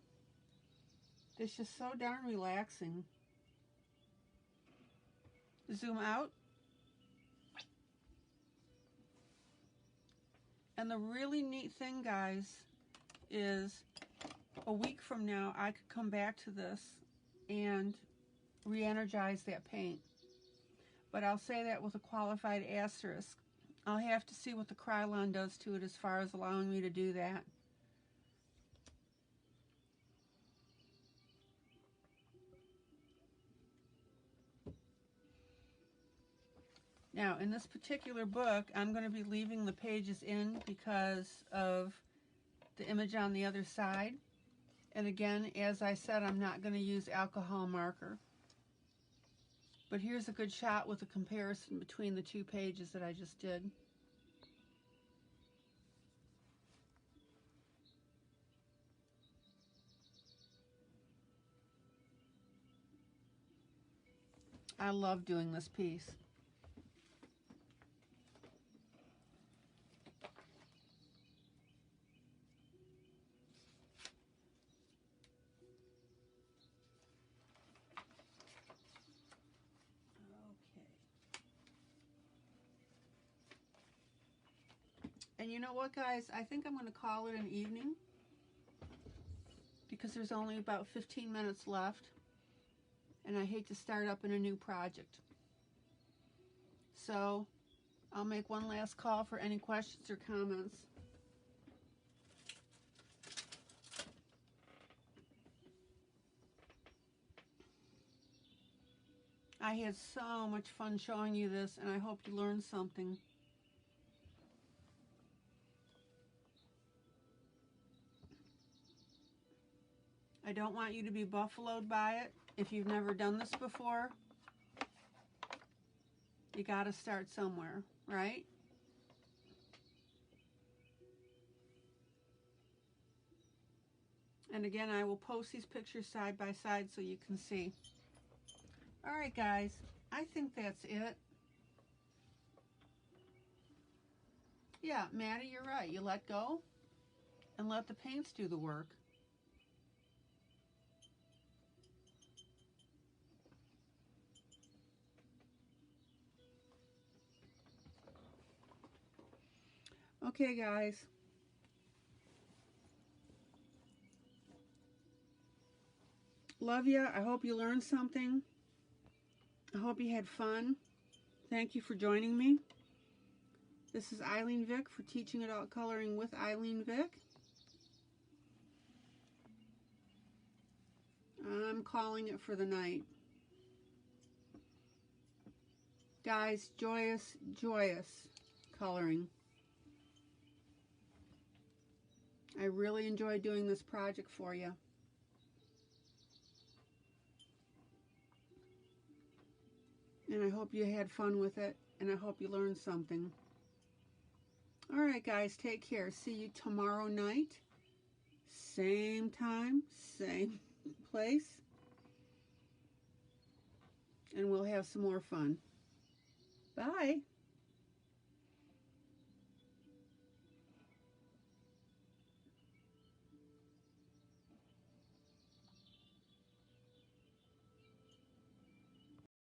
that's just so darn relaxing. Zoom out. And the really neat thing, guys, is a week from now I could come back to this and re-energize that paint. But I'll say that with a qualified asterisk. I'll have to see what the Krylon does to it as far as allowing me to do that. Now, in this particular book, I'm going to be leaving the pages in because of the image on the other side. And again, as I said, I'm not going to use alcohol marker. But here's a good shot with a comparison between the two pages that I just did. I love doing this piece. Okay. And you know what, guys? I think I'm going to call it an evening because there's only about 15 minutes left, and I hate to start up in a new project. So I'll make one last call for any questions or comments. I had so much fun showing you this, and I hope you learned something. I don't want you to be buffaloed by it. If you've never done this before, you got to start somewhere, right? And again, I will post these pictures side by side so you can see. All right, guys, I think that's it. Yeah, Maddie, you're right. You let go and let the paints do the work. Okay, guys. Love you. I hope you learned something. I hope you had fun. Thank you for joining me. This is ILene Vick for Teaching Adult Coloring with ILene Vick. I'm calling it for the night. Guys, joyous, joyous coloring. I really enjoyed doing this project for you. And I hope you had fun with it, and I hope you learned something. All right, guys, take care. See you tomorrow night. Same time, same place. And we'll have some more fun. Bye.